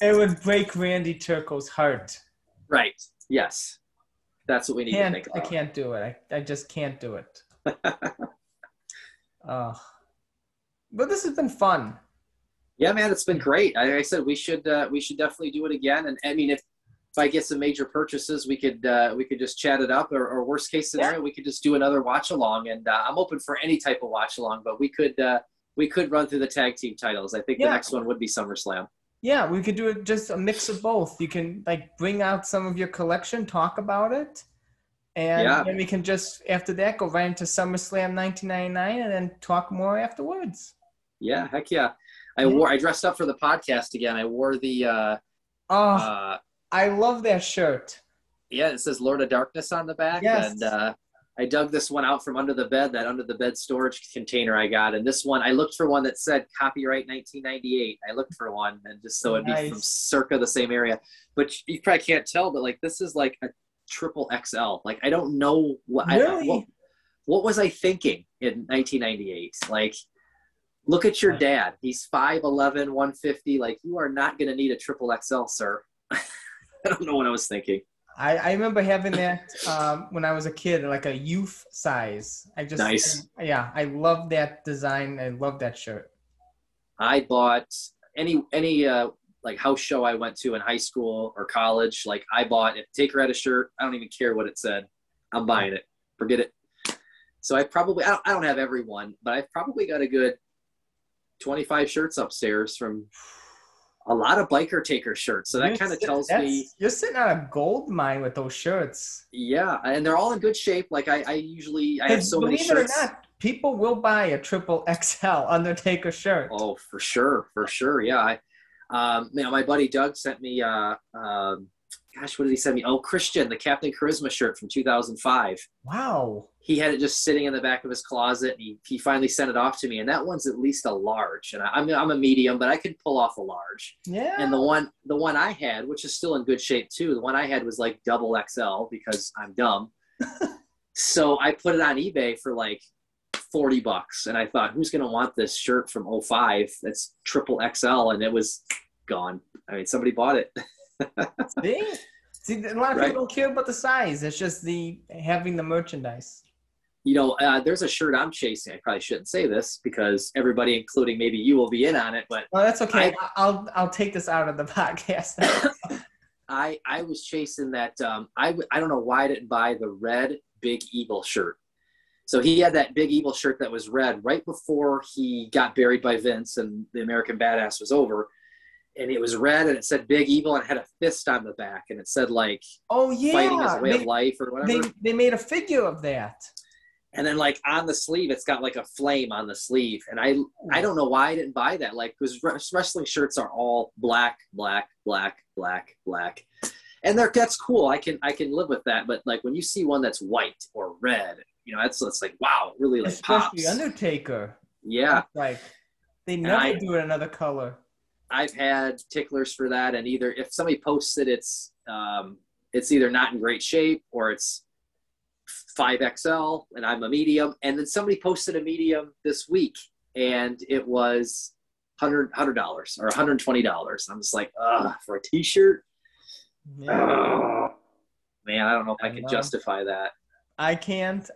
It would break Randy Turco's heart. Right. Yes. That's what we need to think about. I can't do it. I just can't do it. But this has been fun. Yeah, man, it's been great. Like I said, we should definitely do it again. And I mean, if I get some major purchases, we could just chat it up, or worst case scenario, we could just do another watch along. And I'm open for any type of watch along, but we could run through the tag team titles. I think the next one would be SummerSlam. Yeah, we could do it just a mix of both. You can like bring out some of your collection, talk about it, and then we can just after that go right into SummerSlam 1999 and then talk more afterwards. Yeah, heck yeah. I dressed up for the podcast again. I wore the I love that shirt. Yeah, it says Lord of Darkness on the back. Yes. And I dug this one out from under the bed, that under the bed storage container I got. And this one, I looked for one that said copyright 1998. I looked for one, and just so it'd be from circa the same area. But you probably can't tell, but like this is like a triple XL. Like I don't know what Really? what was I thinking in 1998? Like, look at your dad. He's 5'11", 150. Like, you are not going to need a triple XL, sir. I don't know what I was thinking. I remember having that when I was a kid, like a youth size. Nice. I love that design. I love that shirt. I bought any like house show I went to in high school or college. Like I bought, if Taker had a shirt, I don't even care what it said. I'm buying it. Forget it. So I don't have every one, but I've probably got a good 25 shirts upstairs from a lot of biker Taker shirts. So that kind of tells me you're sitting on a gold mine with those shirts. Yeah, and they're all in good shape. Like I have so many shirts. Believe it or not, people will buy a triple XL Undertaker shirt. Oh, for sure. Yeah. My buddy Doug sent me gosh, what did he send me? Oh, Christian, the Captain Charisma shirt from 2005. Wow. He had it just sitting in the back of his closet. And he finally sent it off to me, and that one's at least a large. And I'm a medium, but I could pull off a large. Yeah. And the one I had, which is still in good shape too, the one I had was like double XL because I'm dumb. So I put it on eBay for like $40, and I thought, who's going to want this shirt from 05 that's triple XL? And it was gone. I mean, somebody bought it. See, a lot of people don't care about the size. It's just having the merchandise. You know, there's a shirt I'm chasing. I probably shouldn't say this because everybody, including maybe you, will be in on it. But well, that's okay. I'll take this out of the podcast. I was chasing that. I don't know why I didn't buy the red Big Evil shirt. So he had that Big Evil shirt that was red right before he got buried by Vince and the American Badass was over. And it was red, and it said Big Evil, and it had a fist on the back, and it said like, "Oh yeah, fighting his way of life" or whatever. They made a figure of that. And then like on the sleeve, it's got like a flame on the sleeve, and I don't know why I didn't buy that. Like, because wrestling shirts are all black, and that's cool. I can live with that. But like when you see one that's white or red, you know, it's like wow, it really like especially pops. Undertaker. Yeah, like they never do it another color. I've had ticklers for that, and either if somebody posts it, it's either not in great shape or it's 5XL, and I'm a medium. And then somebody posted a medium this week, and it was $100 or $120. I'm just like, for a T-shirt. Yeah. Man, I don't know if I can justify that. I can't.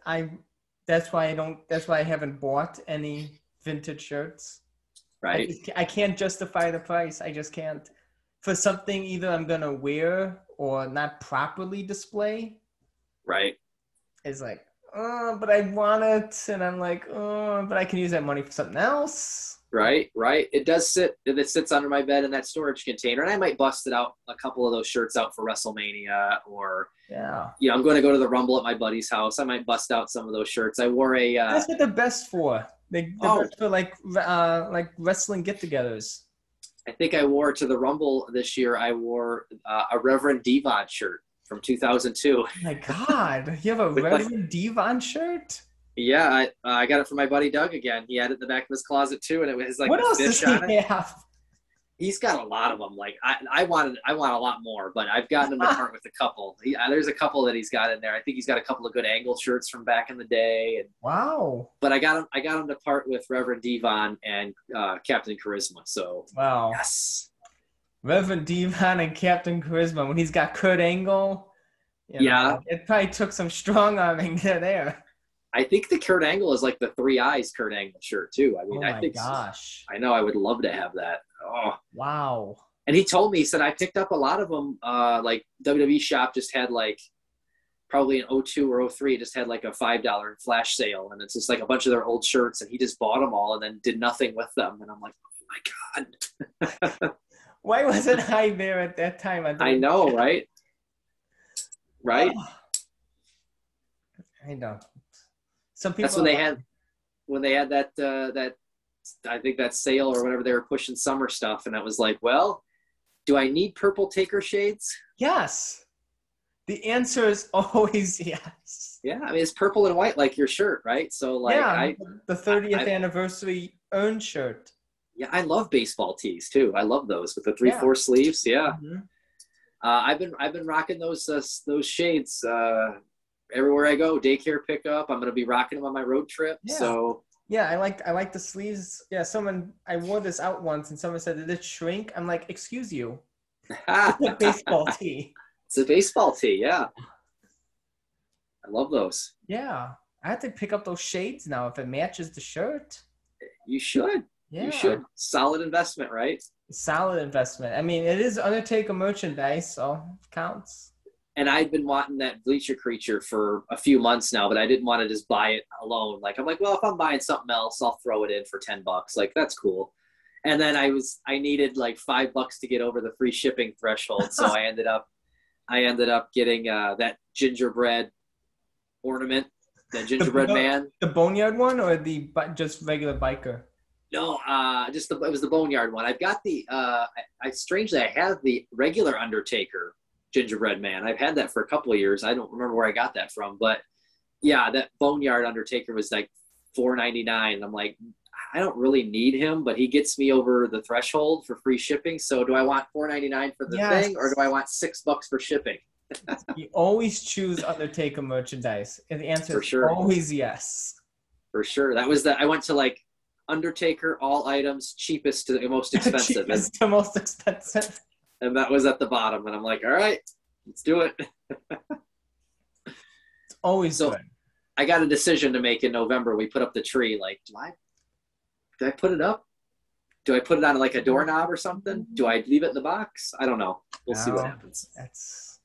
That's why I haven't bought any vintage shirts. Right. I can't justify the price. I just can't. For something either I'm going to wear or not properly display. Right. It's like, but I want it. And I'm like, but I can use that money for something else. Right. It sits under my bed in that storage container. And I might bust it out, a couple of those shirts out for WrestleMania or, you know, I'm going to go to the Rumble at my buddy's house. I might bust out some of those shirts. I wore a... That's what they're best for. They're best for like wrestling get-togethers. I think I wore to the Rumble this year. I wore a Reverend Devon shirt from 2002. Oh my God, you have a Reverend Devon shirt? Yeah, I got it from my buddy Doug again. He had it in the back of his closet too, and it was like what else does he have? He's got a lot of them. Like I want a lot more, but I've gotten him to part with a couple. There's a couple that he's got in there. I think he's got a couple of good Angle shirts from back in the day. And, wow! But I got him to part with Reverend Devon and Captain Charisma. So wow, yes, Reverend Devon and Captain Charisma. When he's got Kurt Angle, it probably took some strong arming there. I think the Kurt Angle is like the 3 eyes Kurt Angle shirt too. I mean, oh my gosh! I know. I would love to have that. Oh wow! And he told me, he said, I picked up a lot of them. Like WWE Shop just had like probably in 02 or 03, it just had like a $5 flash sale, and it's just like a bunch of their old shirts, and he just bought them all and then did nothing with them. And I'm like, oh my God. Why wasn't I there at that time? I know, right? Right. Oh. I know. Some people. That's when they had that I think that sale or whatever, they were pushing summer stuff, and I was like, well, do I need purple Taker shades? Yes. The answer is always yes. Yeah, I mean it's purple and white like your shirt, right? So like Yeah, the 30th anniversary earned shirt. yeah, I love baseball tees too. I love those with the 3/4 Yeah. sleeves. Yeah, Mm-hmm. I've been rocking those shades everywhere I go. Daycare pickup. I'm gonna be rocking them on my road trip. Yeah. So Yeah, I like the sleeves. Yeah, I wore this out once and someone said, did it shrink? I'm like, excuse you. It's a baseball tee. it's a baseball tee. Yeah, I love those. Yeah. I have to pick up those shades now if it matches the shirt. You should. Yeah. You should. Solid investment, right? Solid investment. I mean, it is Undertaker merchandise, so it counts. And I'd been wanting that Bleacher Creature for a few months now, but I didn't want to just buy it alone. Like, I'm like, well, if I'm buying something else, I'll throw it in for $10. Like, that's cool. And then I needed like $5 to get over the free shipping threshold. So I ended up getting that gingerbread ornament, that gingerbread man. The Boneyard one or the just regular biker? No, it was the Boneyard one. I've got the strangely I have the regular Undertaker gingerbread man. I've had that for a couple of years. I don't remember where I got that from, but yeah, that Boneyard Undertaker was like $4.99. I'm like, I don't really need him, but he gets me over the threshold for free shipping. So do I want $4.99 for the thing, or do I want $6 for shipping? You always choose Undertaker merchandise, and the answer is always yes. For sure. That was I went to like Undertaker, all items, cheapest to most expensive. Cheapest to most expensive. And that was at the bottom. And I'm like, all right, let's do it. It's always good. I got a decision to make in November. We put up the tree. Like, do I put it up? Do I put it on like a doorknob or something? Do I leave it in the box? I don't know. We'll see what happens. It's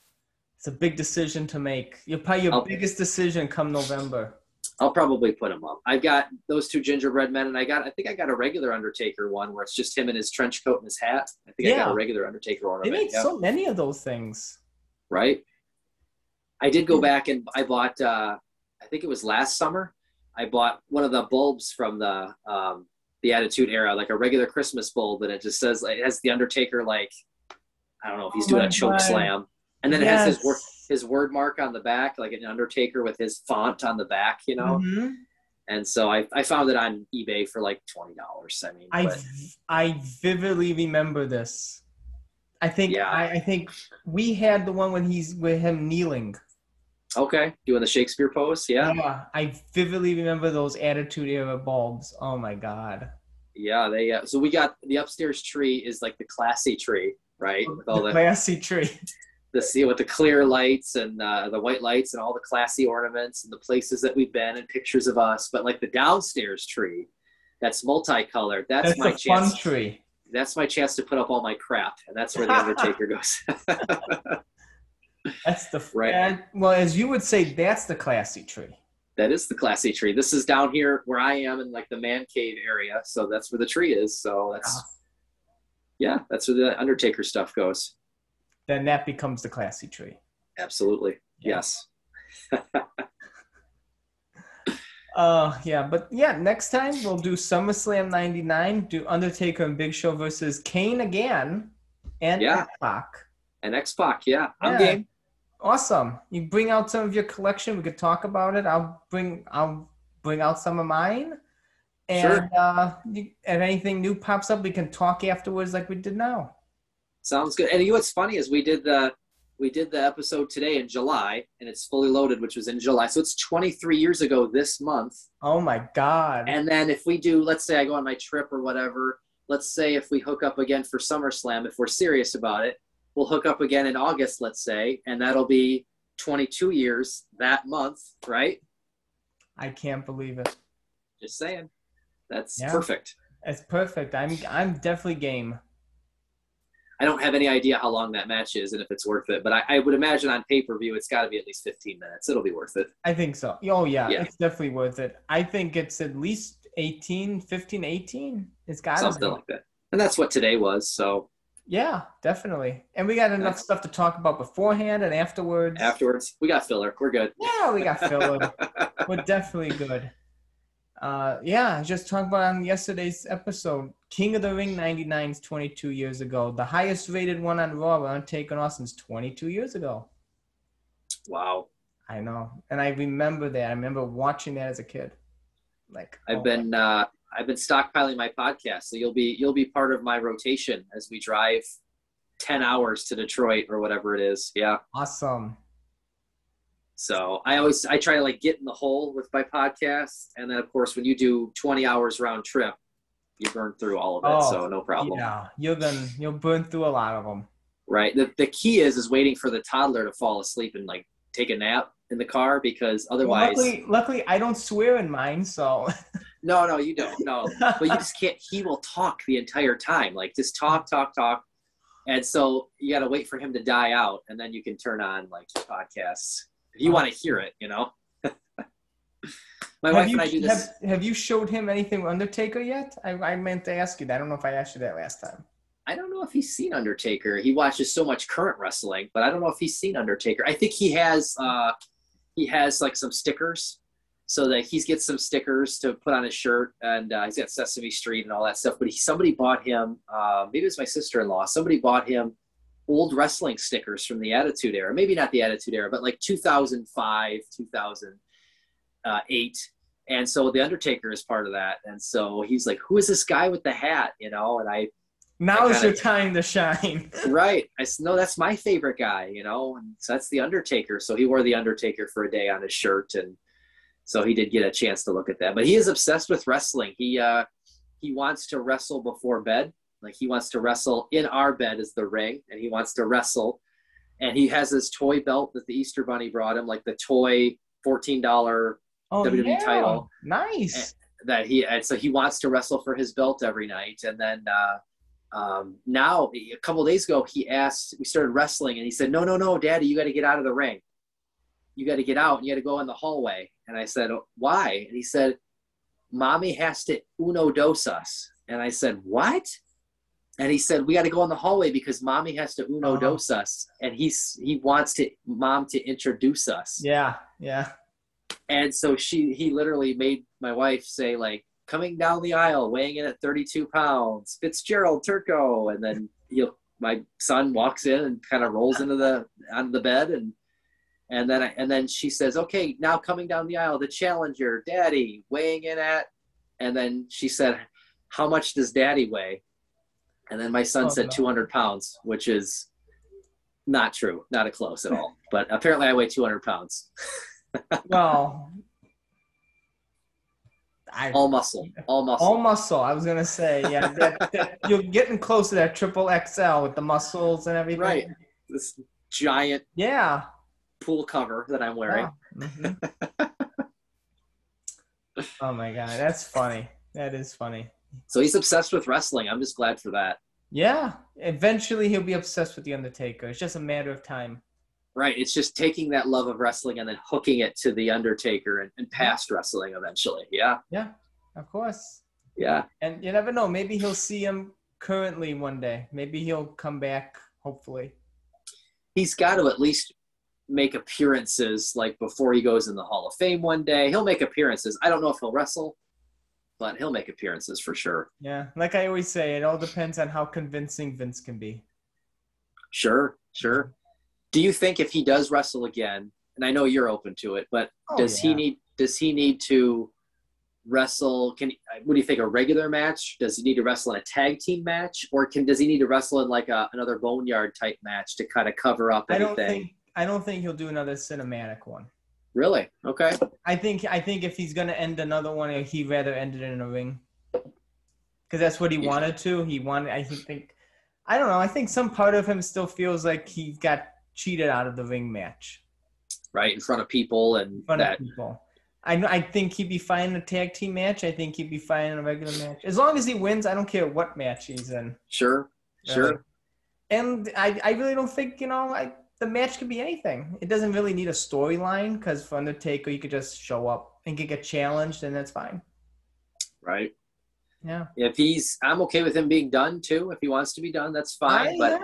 a big decision to make. Probably your biggest decision come November. I'll probably put them up. I've got those two gingerbread men, and I think I got a regular Undertaker one where it's just him in his trench coat and his hat. I think I got a regular Undertaker ornament. They made so many of those things. Right. I did go back and I bought, I think it was last summer, I bought one of the bulbs from the Attitude Era, like a regular Christmas bulb, and it just says, it has the Undertaker, like, I don't know if he's doing a choke slam. And then it has his word mark on the back, like an Undertaker with his font on the back, you know? Mm-hmm. And so I found it on eBay for like $20. I mean, I vividly remember this. I think we had the one when he's with him kneeling. Okay, doing the Shakespeare pose, yeah. Yeah, I vividly remember those Attitude Era bulbs. Oh my God. Yeah, so we got the upstairs tree is like the classy tree, right? With all the classy tree. With the clear lights and the white lights and all the classy ornaments and the places that we've been and pictures of us. But like the downstairs tree, that's multicolored. That's my chance. Fun tree. That's my chance to put up all my crap, and that's where the Undertaker goes. That's the right. Well, as you would say, that's the classy tree. That is the classy tree. This is down here where I am in like the man cave area, so that's where the tree is. So that's where the Undertaker stuff goes. Then that becomes the classy tree. Absolutely. Yeah. Yes. Next time we'll do SummerSlam 99, do Undertaker and Big Show versus Kane again, and X-Pac. And X-Pac, I'm game. Awesome. You bring out some of your collection, we could talk about it. I'll bring out some of mine. And if anything new pops up, we can talk afterwards like we did now. Sounds good. And you know what's funny is we did the episode today in July, and it's Fully Loaded, which was in July. So it's 23 years ago this month. Oh my God. And then if we do, let's say I go on my trip or whatever, let's say if we hook up again for SummerSlam, if we're serious about it, we'll hook up again in August, let's say, and that'll be 22 years that month, right? I can't believe it. Just saying. That's perfect. It's perfect. I'm definitely game. I don't have any idea how long that match is and if it's worth it, but I would imagine on pay-per-view it's got to be at least 15 minutes. It'll be worth it. I think so. Oh, yeah. It's definitely worth it. I think it's at least 15, 18. It's got to be. Something like that. And that's what today was, so. Yeah, definitely. And we got enough stuff to talk about beforehand and afterwards. Afterwards. We got filler. We're good. Yeah, we got filler. We're definitely good. I just talked about on yesterday's episode. King of the Ring 99 is 22 years ago. The highest rated one on Raw, Undertaker and Austin's 22 years ago. Wow. I know. And I remember that. I remember watching that as a kid. Like, I've been stockpiling my podcast, so you'll be part of my rotation as we drive 10 hours to Detroit or whatever it is. Yeah. Awesome. So I try to like get in the hole with my podcast. And then of course, when you do 20 hours round trip, you burn through all of it. Oh, So no problem. Yeah. You'll burn through a lot of them. Right. The key is waiting for the toddler to fall asleep and like take a nap in the car, because otherwise. Luckily I don't swear in mine. So. No, you don't. No, but you just can't. He will talk the entire time, like just talk. And so you got to wait for him to die out, and then you can turn on like podcasts. If you want to hear it, My wife and I do this. Have you showed him anything with Undertaker yet? I meant to ask you that. I don't know if I asked you that last time. I don't know if he's seen Undertaker. He watches so much current wrestling, but I don't know if he's seen Undertaker. I think he has like some stickers, so that he gets some stickers to put on his shirt, and he's got Sesame Street and all that stuff. But somebody bought him, maybe it was my sister-in-law, somebody bought him old wrestling stickers from the Attitude Era. Maybe not the Attitude Era, but like 2005, 2008. And so the Undertaker is part of that. And so he's like, who is this guy with the hat? And Now's your time to shine. Right. I said, no, that's my favorite guy, and so that's the Undertaker. So he wore the Undertaker for a day on his shirt. And so he did get a chance to look at that, but he is obsessed with wrestling. He wants to wrestle before bed. Like he wants to wrestle in our bed as the ring, and he wants to wrestle. And he has this toy belt that the Easter Bunny brought him, like the toy $14 WWE title. Nice. And so he wants to wrestle for his belt every night. And then now a couple of days ago, we started wrestling, and he said, no, Daddy, you got to get out of the ring. You got to get out and you got to go in the hallway. And I said, why? And he said, Mommy has to uno dos us. And I said, what? And he said, we got to go in the hallway because Mommy has to uno dos us. And he wants Mom to introduce us. Yeah. And so he literally made my wife say, like, coming down the aisle, weighing in at 32 pounds, Fitzgerald Turco. And then my son walks in and kind of rolls onto the bed, and then she says, okay, now coming down the aisle, the challenger, Daddy, weighing in at, and then she said, how much does Daddy weigh? And then my son said 200 pounds, which is not true, not a close at all. But apparently I weigh 200 pounds. Well, all muscle. All muscle. I was gonna say, yeah, you're getting close to that triple XL with the muscles and everything. Right. This giant. Yeah. Pool cover that I'm wearing. Oh, mm-hmm. Oh my God, that's funny. That is funny. So he's obsessed with wrestling. I'm just glad for that. Yeah, eventually he'll be obsessed with the Undertaker. It's just a matter of time. Right. It's just taking that love of wrestling and then hooking it to the Undertaker and past wrestling eventually. Yeah. Yeah, of course. Yeah. And you never know. Maybe he'll see him currently one day. Maybe he'll come back. Hopefully. He's got to at least make appearances, like before he goes in the Hall of Fame one day. He'll make appearances. I don't know if he'll wrestle, but he'll make appearances for sure. Yeah, like I always say, it all depends on how convincing Vince can be. Sure. Do you think if he does wrestle again, and I know you're open to it, but does he need to wrestle? What do you think, a regular match? Does he need to wrestle in a tag team match, or does he need to wrestle in like another Boneyard type match to kind of cover up anything? I don't think he'll do another cinematic one. Really? Okay. I think if he's gonna end another one, he'd rather end it in a ring, because that's what he wanted to. I don't know. I think some part of him still feels like he got cheated out of the ring match. Right, in front of people and people. I think he'd be fine in a tag team match. I think he'd be fine in a regular match. As long as he wins, I don't care what match he's in. Sure. And I really don't think, the match could be anything. It doesn't really need a storyline, because for Undertaker, you could just show up and get challenged, and that's fine. Right. Yeah. I'm okay with him being done too. If he wants to be done, that's fine. But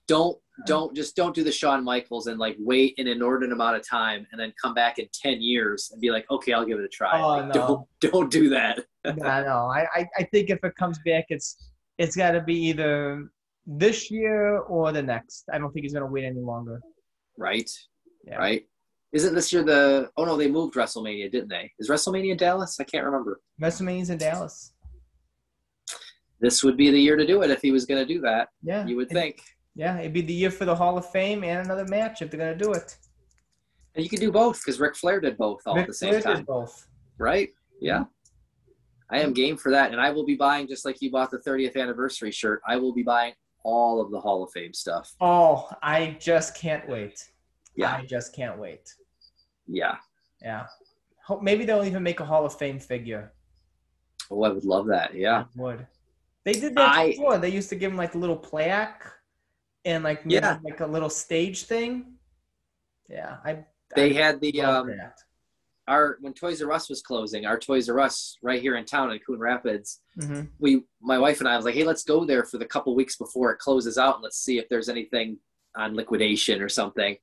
don't do the Shawn Michaels and like wait an inordinate amount of time and then come back in 10 years and be like, okay, I'll give it a try. No. Don't do that. No. I think if it comes back, it's got to be either this year or the next. I don't think he's going to wait any longer. Right. Yeah. Right? Isn't this year the? Oh no, they moved WrestleMania, didn't they? Is WrestleMania in Dallas? I can't remember. WrestleMania's in Dallas. This would be the year to do it if he was going to do that. Yeah. You would think. Yeah, it'd be the year for the Hall of Fame and another match if they're gonna do it. And you could do both because Ric Flair did both all at the same time. Did both. Right? Yeah. I am game for that, and I will be buying, just like you bought the 30th anniversary shirt, I will be buying all of the Hall of Fame stuff. Oh, I just can't wait. Yeah. I just can't wait. Yeah. Yeah. Maybe they'll even make a Hall of Fame figure. Oh, I would love that. Yeah. I would. They did that before. They used to give them like a little plaque and like maybe like a little stage thing. Yeah. They had the when Toys R Us was closing, our Toys R Us right here in town in Coon Rapids, my wife and I was like, hey, let's go there for the couple weeks before it closes out and let's see if there's anything on liquidation or something.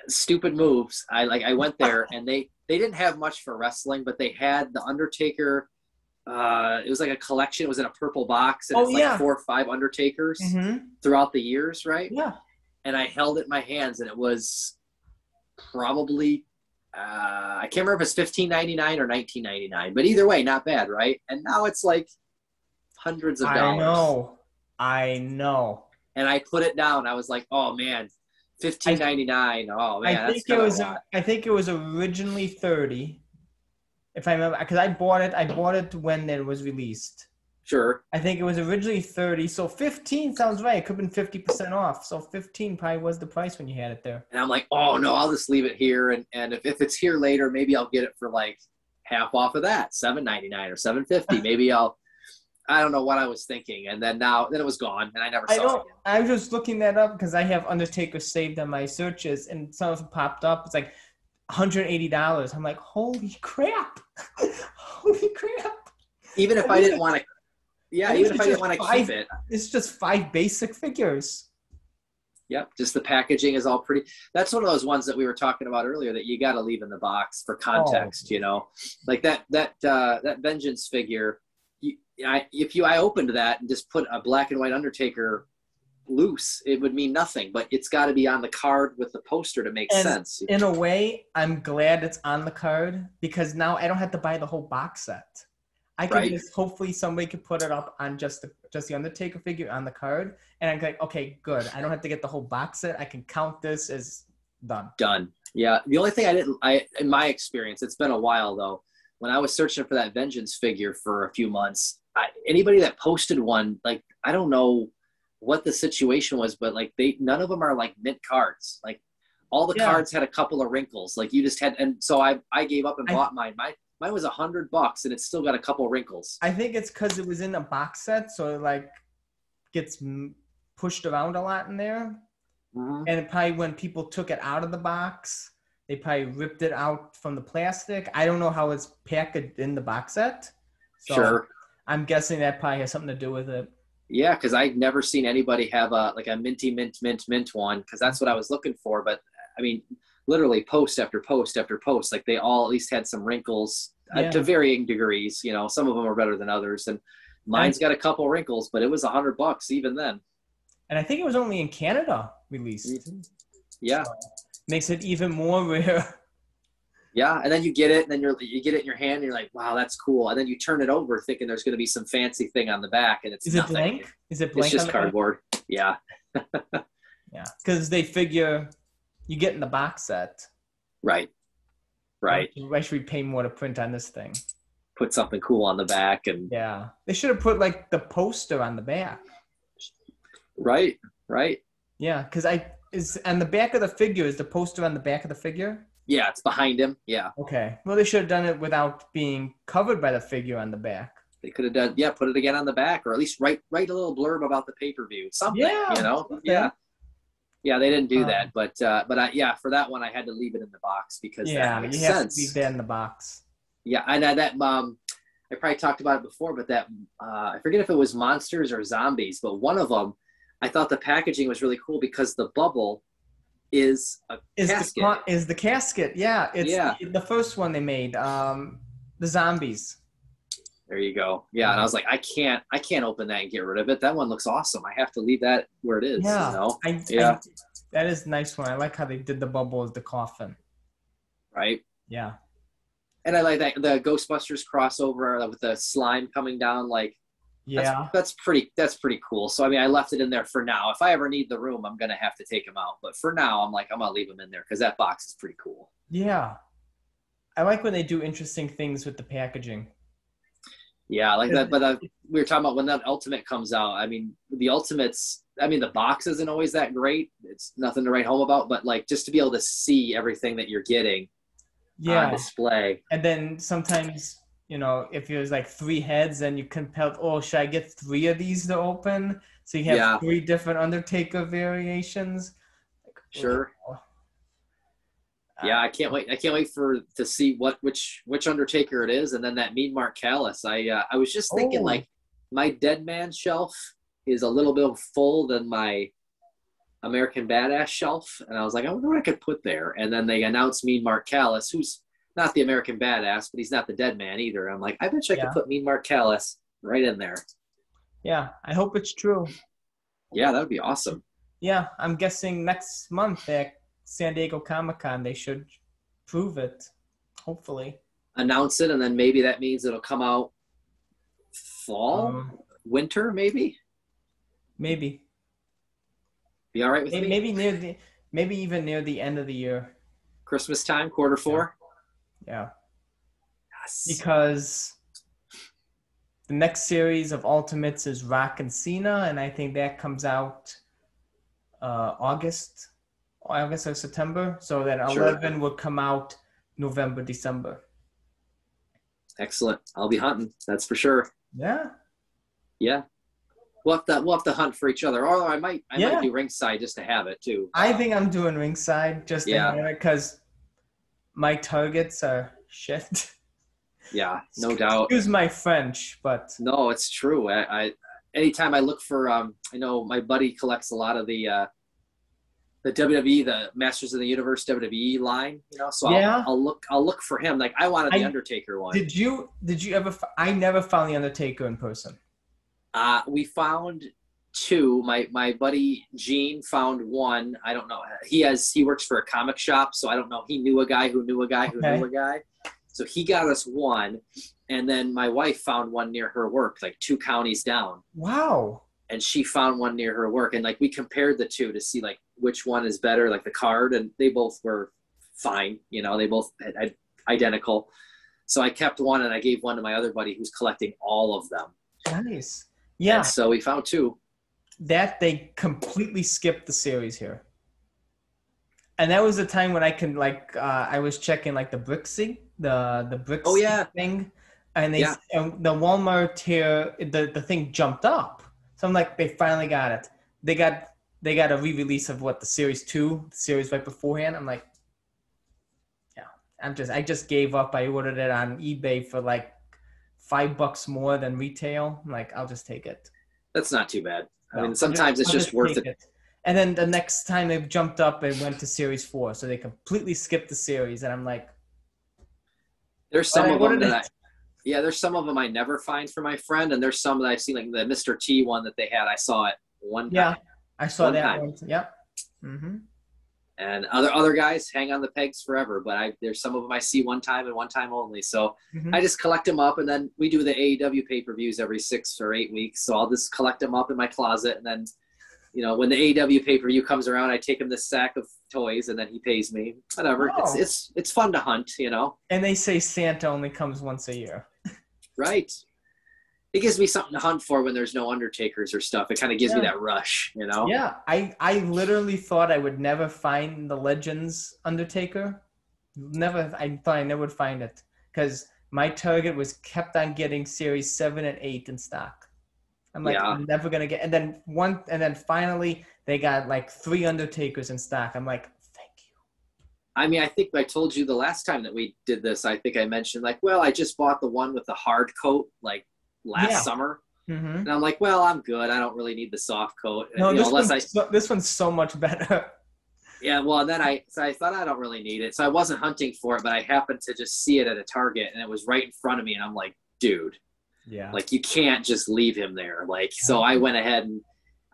Stupid moves. I went there and they didn't have much for wrestling, but they had the Undertaker. It was like a collection. It was in a purple box, and it's like 4 or 5 Undertakers throughout the years, right? Yeah. And I held it in my hands, and it was probably I can't remember if it's $15.99 or $19.99, but either way, not bad, right? And now it's like hundreds of dollars. I know. And I put it down. I was like, oh man, $15.99. Oh man, that's kind of a lot. I think it was originally $30, if I remember, because I bought it when it was released. Sure. I think it was originally $30, so $15 sounds right. It could have been 50% off, so $15 probably was the price when you had it there. And I'm like, oh no, I'll just leave it here, and if it's here later, maybe I'll get it for like half off of that, $7.99 or $7.50. Maybe I don't know what I was thinking, and then it was gone, and I never saw it again. I was just looking that up because I have Undertaker saved on my searches, and some of them popped up. It's like $180. I'm like, holy crap! Holy crap! Even if I didn't want to. Yeah, even if I didn't want to keep it. It's just 5 basic figures. Yep, just the packaging is all pretty. That's one of those ones that we were talking about earlier that you got to leave in the box for context, you know? Like that Vengeance figure, if I opened that and just put a black and white Undertaker loose, it would mean nothing, but it's got to be on the card with the poster to make sense. In a way, I'm glad it's on the card because now I don't have to buy the whole box set. I can just hopefully somebody could put it up on just the Undertaker figure on the card, and I'm like, okay, good. I don't have to get the whole box set. I can count this as done. Done. Yeah. The only thing in my experience, it's been a while though. When I was searching for that Vengeance figure for a few months, anybody that posted one, like I don't know what the situation was, but like none of them are like mint cards. Like all the cards had a couple of wrinkles. Like you just had, and so I gave up and bought mine. Mine was $100 and it's still got a couple wrinkles. I think it's because it was in a box set, so it like gets pushed around a lot in there. And it probably when people took it out of the box, they probably ripped it out from the plastic. I don't know how it's packaged in the box set. So sure. I'm guessing that probably has something to do with it. Yeah, because I've never seen anybody have a minty mint one, because that's what I was looking for. But I mean, literally post after post after post, like they all at least had some wrinkles to varying degrees. You know, some of them are better than others, and mine's got a couple wrinkles, but it was $100 even then. And I think it was only in Canada released. Yeah, so makes it even more rare. Yeah, and then you get it, and then you get it in your hand, and you're like, wow, that's cool. And then you turn it over thinking there's going to be some fancy thing on the back, and it's nothing. Blank? Is it blank? It's just cardboard. Yeah. Yeah, because they figure you get in the box set. Right. Why should we pay more to print on this thing? Put something cool on the back. And yeah, they should have put like the poster on the back. Right. Yeah, because is on the back of the figure, is the poster on the back of the figure? Yeah, it's behind him. Yeah. Okay. Well, they should have done it without being covered by the figure on the back. They could have done, put it again on the back, or at least write a little blurb about the pay-per-view. Something, you know? Okay. Yeah. Yeah, they didn't do that, but for that one, I had to leave it in the box because that makes sense. Have to leave that in the box. Yeah, and I probably talked about it before, but that I forget if it was Monsters or Zombies, but one of them, I thought the packaging was really cool because the bubble is a casket. Is the casket? Yeah, it's the first one they made. The Zombies. There you go. Yeah, and I was like, I can't open that and get rid of it. That one looks awesome. I have to leave that where it is. Yeah, You know? I that is a nice one. I like how they did the bubble as the coffin. Right. Yeah. And I like that the Ghostbusters crossover with the slime coming down. Like, Yeah. that's pretty cool. So I mean, I left it in there for now. If I ever need the room, I'm gonna have to take them out. But for now, I'm gonna leave them in there because that box is pretty cool. Yeah. I like when they do interesting things with the packaging. Yeah, I like that. But we were talking about when that Ultimate comes out. I mean, the Ultimates. I mean, the box isn't always that great. It's nothing to write home about. But like, just to be able to see everything that you're getting on display. And then sometimes, if there's like 3 heads, and you compelled, oh, should I get 3 of these to open? So you have 3 different Undertaker variations. Sure. Yeah, I can't wait. I can't wait to see which Undertaker it is, and then that Mean Mark Callis. I was just thinking like my Dead Man shelf is a little bit full than my American Badass shelf, and I was like, I wonder what I could put there. And then they announced Mean Mark Callis, who's not the American Badass, but he's not the Dead Man either. I'm like, I bet you I could put Mean Mark Callis right in there. Yeah, I hope it's true. Yeah, that would be awesome. Yeah, I'm guessing next month at San Diego Comic-Con they should prove it. Hopefully. Announce it, and then maybe that means it'll come out fall, winter, maybe. Maybe. Be all right with me? Maybe even near the end of the year. Christmas time, Q4. Yeah. Yes. Because the next series of Ultimates is Rock and Cena, and I think that comes out August or September. So then 11 will come out November, December. Excellent. I'll be hunting. That's for sure. Yeah. Yeah. We'll have to hunt for each other. Or I might do ringside just to have it too. I think I'm doing ringside just to have it because my targets are shit. Yeah, no doubt. Excuse my French, but no, it's true. I anytime I look for I know my buddy collects a lot of the WWE, the Masters of the Universe WWE line, so I'll look for him. Like I wanted the Undertaker one. Did you ever I never found the Undertaker in person. We found 2. My buddy Gene found one. I don't know. He works for a comic shop, so I don't know. He knew a guy who knew a guy who knew a guy. So he got us one, and then my wife found one near her work, like 2 counties down. Wow. And she found one near her work, and like we compared the 2 to see like which one is better, like the card, and they both were fine. They both had identical. So I kept one, and I gave one to my other buddy who's collecting all of them. Nice. Yeah. And so we found 2. That they completely skipped the series here. And that was the time when I can I was checking like the Brixie, the Brixie thing, and and the Walmart here the thing jumped up. So I'm like, they finally got it. They got a re-release of the series 2, the series right beforehand. I'm like, I just gave up. I ordered it on eBay for like $5 more than retail. I'm like, I'll just take it. That's not too bad. I mean, sometimes it's just worth it. And then the next time they jumped up and went to series 4, so they completely skipped the series. And I'm like, there's some of them there's some of them I never find for my friend, and there's some that I've seen, like the Mr. T one that they had. I saw it one time. Yeah, I saw that one. Yep. Mm-hmm. And other guys hang on the pegs forever, but there's some of them I see one time and one time only. So I just collect them up, and then we do the AEW pay-per-views every 6 or 8 weeks. So I'll just collect them up in my closet, and then, when the AEW pay-per-view comes around, I take him this sack of toys, and then he pays me. Whatever. Oh. It's fun to hunt, And they say Santa only comes once a year. Right. It gives me something to hunt for when there's no Undertakers or stuff. It kind of gives me that rush, Yeah, I literally thought I would never find the Legends Undertaker. I thought I never would find it because my target was kept on getting series 7 and 8 in stock. I'm like, I'm never gonna get. And then finally they got like 3 Undertakers in stock. I'm like, thank you. I mean, I think I told you the last time that we did this. I think I mentioned like, well, I just bought the one with the hard coat, like last summer. Mm-hmm. And I'm like, well, I'm good. I don't really need the soft coat. No, this one's so much better. Yeah, well, then I thought I don't really need it. So I wasn't hunting for it, but I happened to just see it at a Target, and it was right in front of me, and I'm like, dude. Yeah. Like, you can't just leave him there. Like, so I went ahead and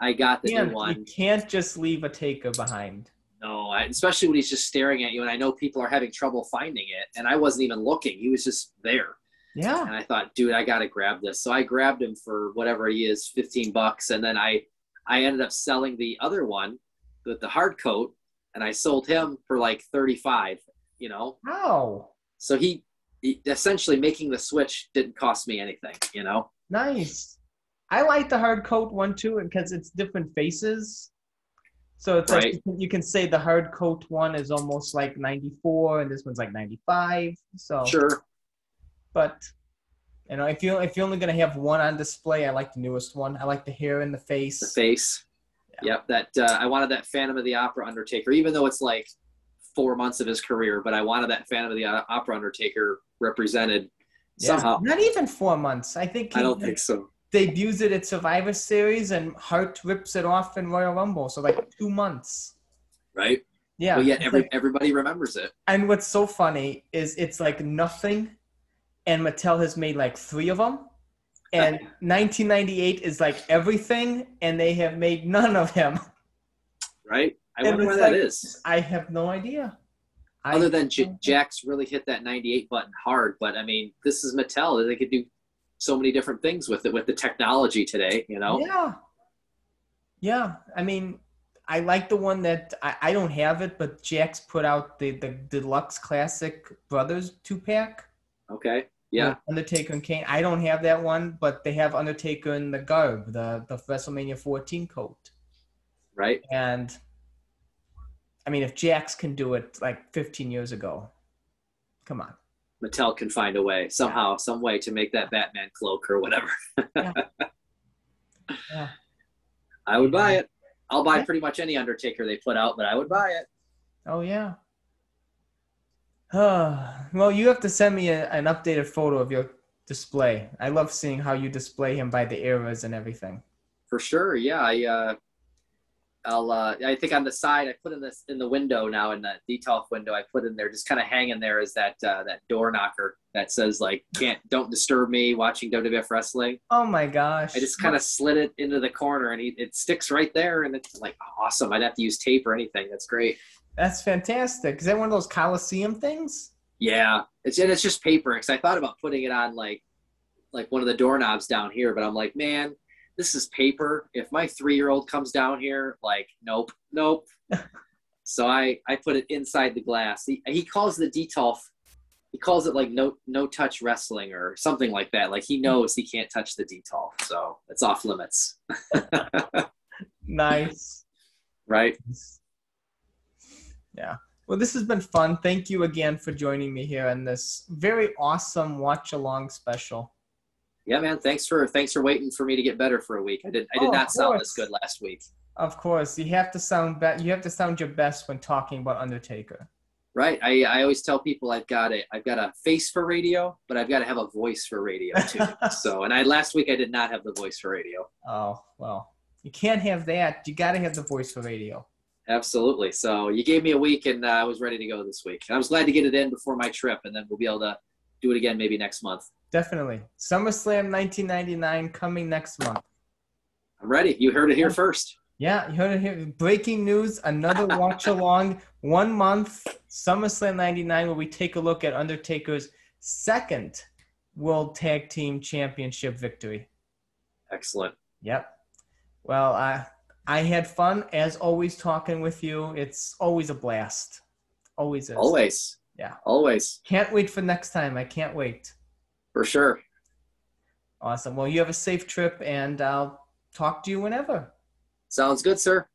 I got the new one. You can't just leave a Taker behind. No, especially when he's just staring at you, and I know people are having trouble finding it, and I wasn't even looking. He was just there. Yeah. And I thought, dude, I got to grab this. So I grabbed him for whatever he is, $15. And then I ended up selling the other one with the hard coat, and I sold him for like 35, you know? Wow. So he essentially making the switch didn't cost me anything, you know? Nice. I like the hard coat one too, because it's different faces. So it's Right. like you can say the hard coat one is almost like 94 and this one's like 95. So Sure. But you know, if you're only gonna have one on display, I like the newest one. I like the hair and the face. The face. Yeah. Yep. That I wanted that Phantom of the Opera Undertaker, even though it's like 4 months of his career, but I wanted that Phantom of the Opera Undertaker represented somehow. Not even 4 months. I think I don't think so. Debuts it at Survivor Series and Hart rips it off in Royal Rumble. So like 2 months. Right. Yeah. But yet everybody remembers it. And what's so funny is it's like nothing, and Mattel has made like 3 of them. And 1998 is like everything, and they have made none of him. Right. I wonder why like, that is. I have no idea. Other than Jack's really hit that 98 button hard. But, I mean, this is Mattel. They could do so many different things with it, with the technology today, you know? Yeah. Yeah. I mean, I like the one that I don't have it, but Jack's put out the Deluxe Classic Brothers 2-pack. Okay. Yeah. Undertaker and Kane. I don't have that one, but they have Undertaker in the garb, the WrestleMania 14 coat. Right. And I mean, if Jax can do it like 15 years ago, come on. Mattel can find a way somehow, some way to make that Batman cloak or whatever. Yeah. Yeah. I would buy it. I'll buy pretty much any Undertaker they put out, but I would buy it. Oh, yeah. Well, you have to send me an updated photo of your display. I love seeing how you display him by the eras and everything. For sure. Yeah. I think on the side, I put in the window now, in the detail window, I put in there, just kind of hanging there, is that door knocker that says like, don't disturb me watching WWF wrestling. Oh my gosh. I just kind of slid it into the corner, and it sticks right there, and it's like awesome. I'd have to use tape or anything. That's great. That's fantastic. Is that one of those Coliseum things? Yeah. It's just paper. Cause I thought about putting it on like one of the doorknobs down here, but I'm like, man, this is paper. If my 3-year-old comes down here, like, nope. So I put it inside the glass. He calls the Detolf, he calls it like no touch wrestling or something like that. Like, he knows he can't touch the Detolf, so it's off limits. Nice. Right. Yeah. Well, this has been fun. Thank you again for joining me here on this very awesome watch along special. Yeah, man. Thanks for waiting for me to get better for a week. I did not sound this good last week. Of course, you have to sound you have to sound your best when talking about Undertaker. Right. I always tell people I've got a face for radio, but I've got to have a voice for radio too. So, and last week I did not have the voice for radio. Oh, well, you can't have that. You got to have the voice for radio. Absolutely. So you gave me a week, and I was ready to go this week. And I was glad to get it in before my trip, and then we'll be able to do it again maybe next month. Definitely. SummerSlam 1999 coming next month. I'm ready. You heard it here first. Yeah, you heard it here. Breaking news, another watch along, 1 month, SummerSlam 99, where we take a look at Undertaker's second World Tag Team Championship victory. Excellent. Yep. Well, I had fun, as always, talking with you. It's always a blast. Always is. Always. Yeah. Always. Can't wait for next time. I can't wait. For sure. Awesome. Well, you have a safe trip, and I'll talk to you whenever. Sounds good, sir.